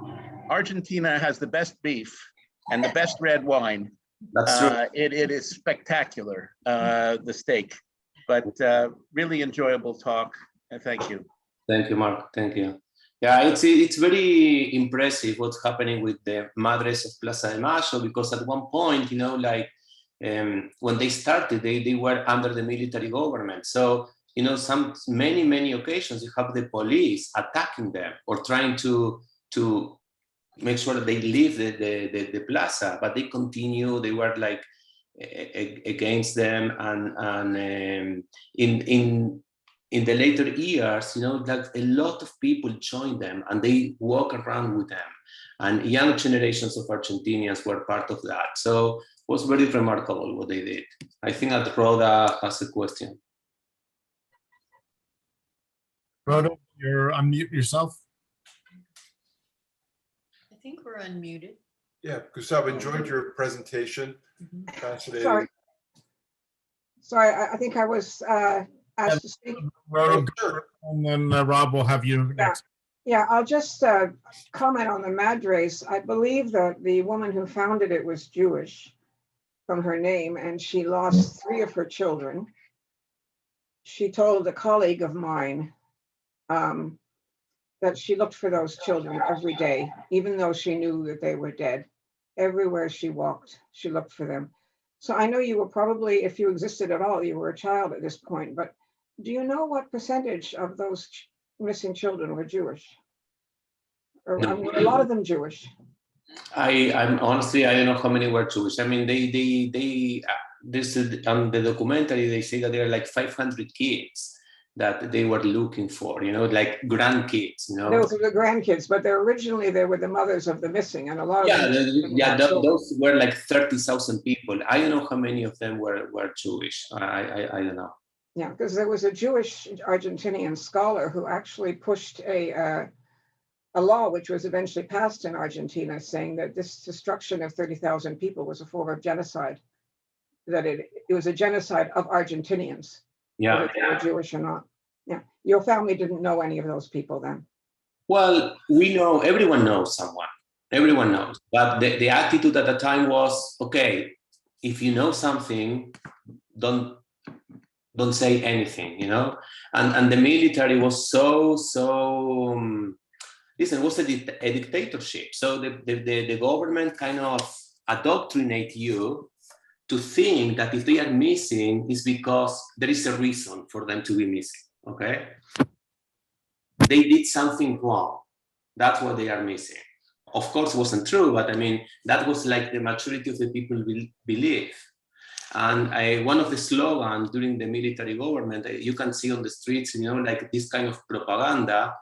Argentina has the best beef and the best red wine. That's true. It is spectacular, the steak, but really enjoyable talk. And thank you. Thank you, Mark. Thank you. Yeah, it's very impressive what's happening with the Madres of Plaza de Mayo, because at one point, you know, like when they started, they were under the military government. So, you know, many occasions you have the police attacking them or trying to make sure that they leave the plaza, but they continue. They were like against them, and in the later years, you know, that a lot of people joined them and they walk around with them, and young generations of Argentinians were part of that. So it was very remarkable what they did. I think that Rhoda has a question. Rhoda, you're unmute yourself. I think we're unmuted. Yeah, Gustavo, enjoyed your presentation. Fascinating. Sorry, I think I was asked to speak. Rhoda, and then Rob will have you next. Yeah, I'll just comment on the Madres. I believe that the woman who founded it was Jewish from her name, and she lost 3 of her children. She told a colleague of mine that she looked for those children every day, even though she knew that they were dead. Everywhere she walked, she looked for them. So I know you were probably, if you existed at all, you were a child at this point, but do you know what percentage of those missing children were Jewish? Or were a lot of them Jewish? I'm honestly, I don't know how many were Jewish. I mean, this on the documentary, they say that there are like 500 kids that they were looking for, you know, like grandkids, you know. Those are the grandkids, but originally they were the mothers of the missing, and a lot of them. Those were like 30,000 people. I don't know how many of them were Jewish. I don't know. Yeah, because there was a Jewish Argentinian scholar who actually pushed a law which was eventually passed in Argentina, saying that this destruction of 30,000 people was a form of genocide, that it was a genocide of Argentinians, whether they were Jewish or not. Yeah, your family didn't know any of those people then. Well, we know, everyone knows someone. Everyone knows. But the attitude at the time was, okay, if you know something, don't say anything, you know? And the military was listen, it was a dictatorship. So the government kind of indoctrinate you to think that if they are missing, it's because there is a reason for them to be missing, okay? They did something wrong. That's why they are missing. Of course, it wasn't true, but I mean, that was like the majority of the people believe. And one of the slogans during the military government, you can see on the streets, you know, like this kind of propaganda,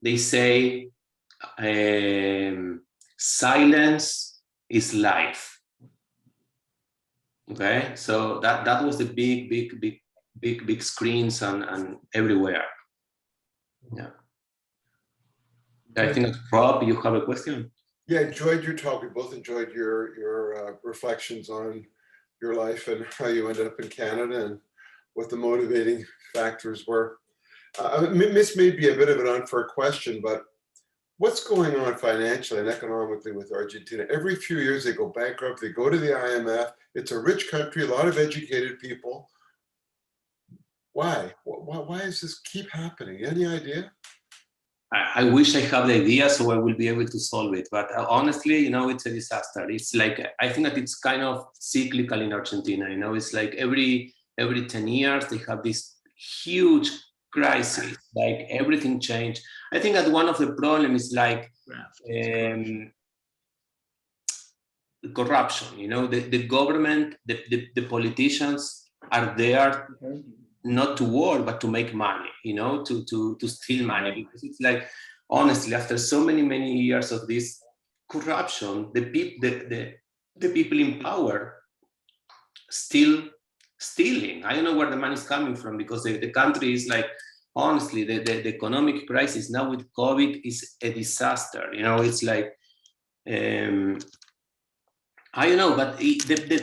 they say, silence is life. Okay, so that was the big screens and everywhere. Yeah. I think, Rob, you have a question? Yeah, enjoyed your talk. We both enjoyed your reflections on your life and how you ended up in Canada and what the motivating factors were. This may be a bit of an unfair question, but what's going on financially and economically with Argentina? Every few years they go bankrupt, they go to the IMF. It's a rich country, a lot of educated people. Why? Why does this keep happening? Any idea? I wish I had the idea so I will be able to solve it. But honestly, you know, it's a disaster. It's like, I think that it's kind of cyclical in Argentina. You know, it's like every 10 years they have this huge crisis, like everything changed. I think that one of the problems is like corruption. You know, the government, the politicians are there not to work, but to make money, you know, to steal money. Because it's like, honestly, after so many years of this corruption, the people in power still stealing. I don't know where the money is coming from, because the country is like, honestly, the economic crisis now with COVID is a disaster. You know, it's like, I don't know, but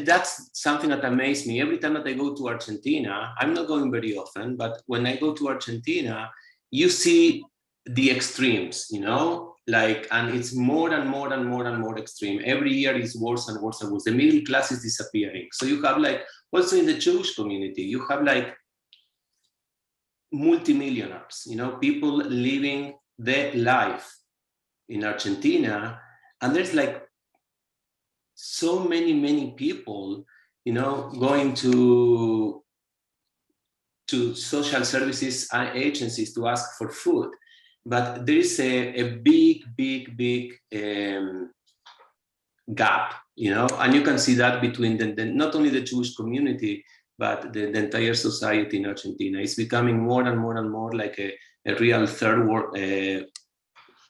that's something that amazed me. Every time that I go to Argentina, I'm not going very often, but when I go to Argentina, you see the extremes, you know, like, and it's more and more extreme. Every year is worse and worse and worse. The middle class is disappearing. So you have like, also in the Jewish community, you have like multimillionaires, you know, people living their life in Argentina, and there's like so many people, you know, going to social services agencies to ask for food. But there is a big gap, you know, and you can see that between the not only the Jewish community, but the entire society in Argentina. It's becoming more and more like a real third world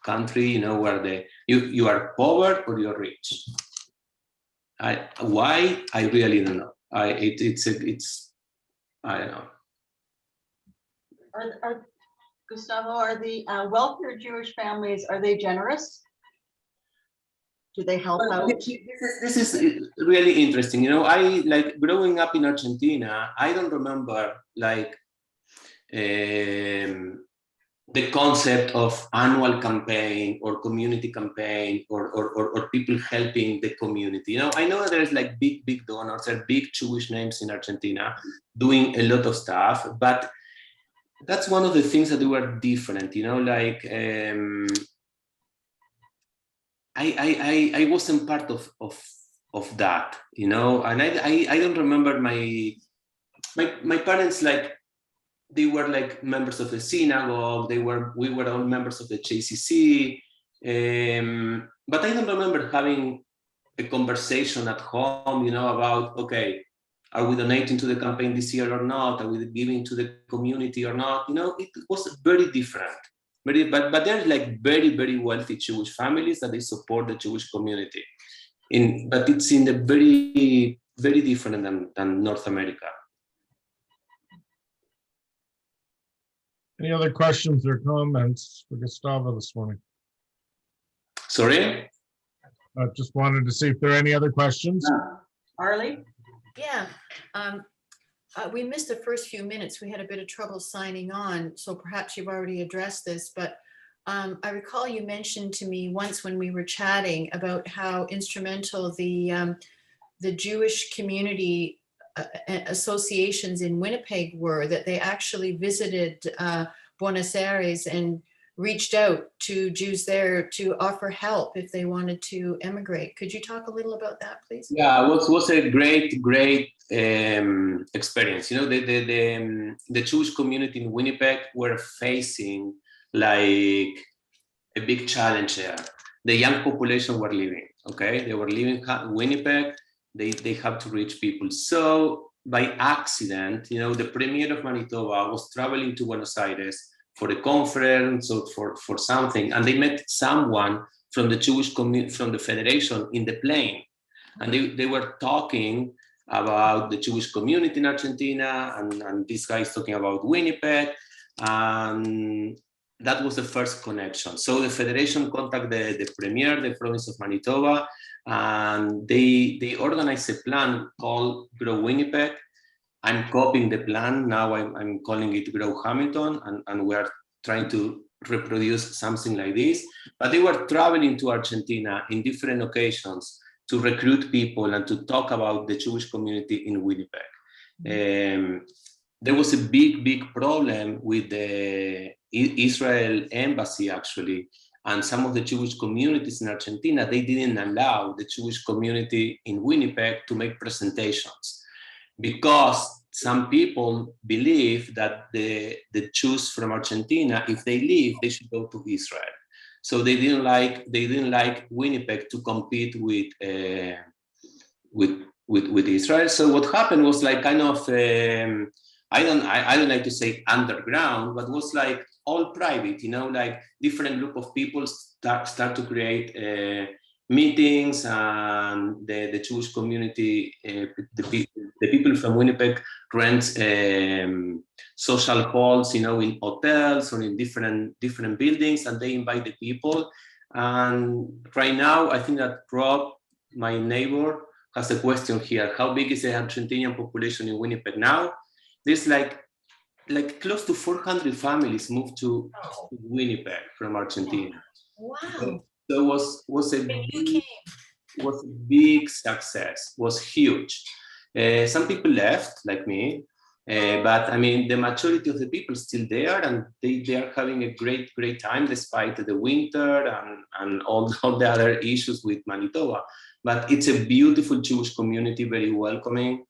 country, you know, where you are poor or you're rich. Why? I really don't know. It's I don't know. Are Gustavo, are the wealthier Jewish families, are they generous? Do they help out? This is really interesting. You know, I like growing up in Argentina, I don't remember like the concept of annual campaign or community campaign or people helping the community. You know, I know there's like big donors, there are big Jewish names in Argentina doing a lot of stuff, but that's one of the things that were different, you know, like I wasn't part of that, you know, and I don't remember my parents, like, they were like members of the synagogue, we were all members of the JCC, but I don't remember having a conversation at home, you know, about, okay, are we donating to the campaign this year or not? Are we giving to the community or not? You know, it was very different. But there's like very wealthy Jewish families that they support the Jewish community. But it's in the very different than North America. Any other questions or comments for Gustavo this morning? Sorry? I just wanted to see if there are any other questions. Arlie? Yeah. we missed the first few minutes. We had a bit of trouble signing on, so perhaps you've already addressed this, but I recall you mentioned to me once when we were chatting about how instrumental the Jewish community associations in Winnipeg were, that they actually visited Buenos Aires and reached out to Jews there to offer help if they wanted to emigrate. Could you talk a little about that, please? Yeah, it was a great experience. You know, the Jewish community in Winnipeg were facing like a big challenge there. The young population were leaving, okay? They were leaving Winnipeg. They have to reach people. So by accident, you know, the premier of Manitoba was traveling to Buenos Aires for a conference or for something, and they met someone from the Jewish community, from the Federation in the plane. And they were talking about the Jewish community in Argentina, and this guy is talking about Winnipeg, and that was the first connection. So the Federation contacted the premier, the province of Manitoba, and they organized a plan called Grow Winnipeg. I'm copying the plan. Now I'm calling it Grow Hamilton, and we're trying to reproduce something like this. But they were traveling to Argentina in different occasions to recruit people and to talk about the Jewish community in Winnipeg. There was a big problem with the Israel embassy, actually, and some of the Jewish communities in Argentina. They didn't allow the Jewish community in Winnipeg to make presentations, because some people believe that the Jews from Argentina, if they leave, they should go to Israel. So they didn't like Winnipeg to compete with Israel. So what happened was like kind of I don't like to say underground, but was like all private, you know, like different group of people start to create meetings, and the Jewish community, the people from Winnipeg rent social halls, you know, in hotels or in different buildings, and they invite the people. And right now, I think that Rob, my neighbor, has a question here. How big is the Argentinian population in Winnipeg now? There's like close to 400 families moved to Winnipeg from Argentina. Wow. So was a big success, was huge. Some people left, like me, but I mean, the majority of the people still there, and they are having a great time despite the winter and all the other issues with Manitoba. But it's a beautiful Jewish community, very welcoming.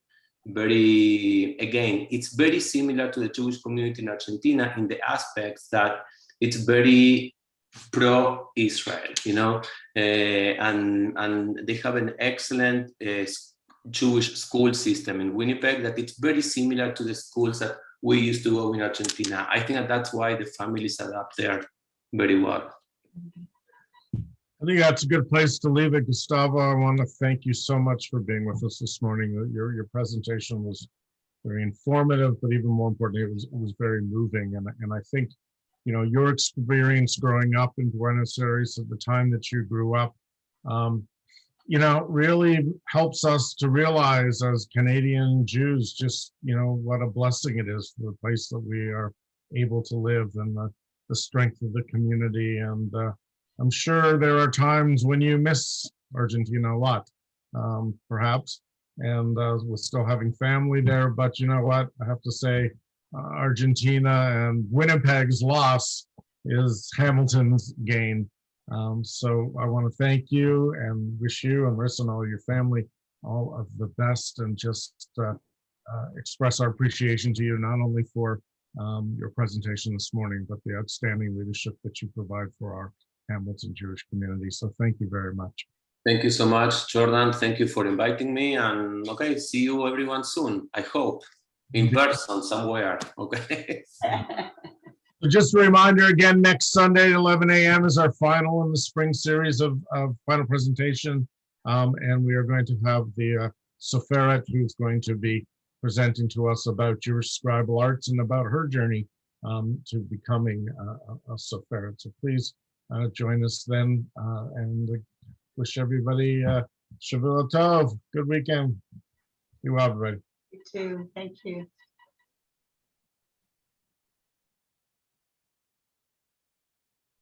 It's very similar to the Jewish community in Argentina in the aspects that it's very pro-Israel, you know, and they have an excellent Jewish school system in Winnipeg that it's very similar to the schools that we used to go in Argentina. I think that's why the families adapt there very well. I think that's a good place to leave it, Gustavo. I want to thank you so much for being with us this morning. Your presentation was very informative, but even more importantly, it was very moving. And I think, you know, your experience growing up in Buenos Aires at the time that you grew up, you know, really helps us to realize as Canadian Jews just, you know, what a blessing it is for the place that we are able to live, and the strength of the community. And I'm sure there are times when you miss Argentina a lot, perhaps, and with still having family there. But you know what? I have to say, Argentina and Winnipeg's loss is Hamilton's gain. So I want to thank you and wish you and Marissa and all your family all of the best, and just express our appreciation to you, not only for your presentation this morning, but the outstanding leadership that you provide for our Hamilton Jewish community. So thank you very much. Thank you so much, Jordan. Thank you for inviting me. And okay, see you everyone soon, I hope, in person somewhere. Okay. So just a reminder again, next Sunday at 11 a.m. is our final in the spring series of final presentation. And we are going to have the Soferet, who's going to be presenting to us about Jewish scribal arts and about her journey to becoming a Soferet. So please join us then, and wish everybody Shavua Tov. Good weekend. You, everybody. You too. Thank you.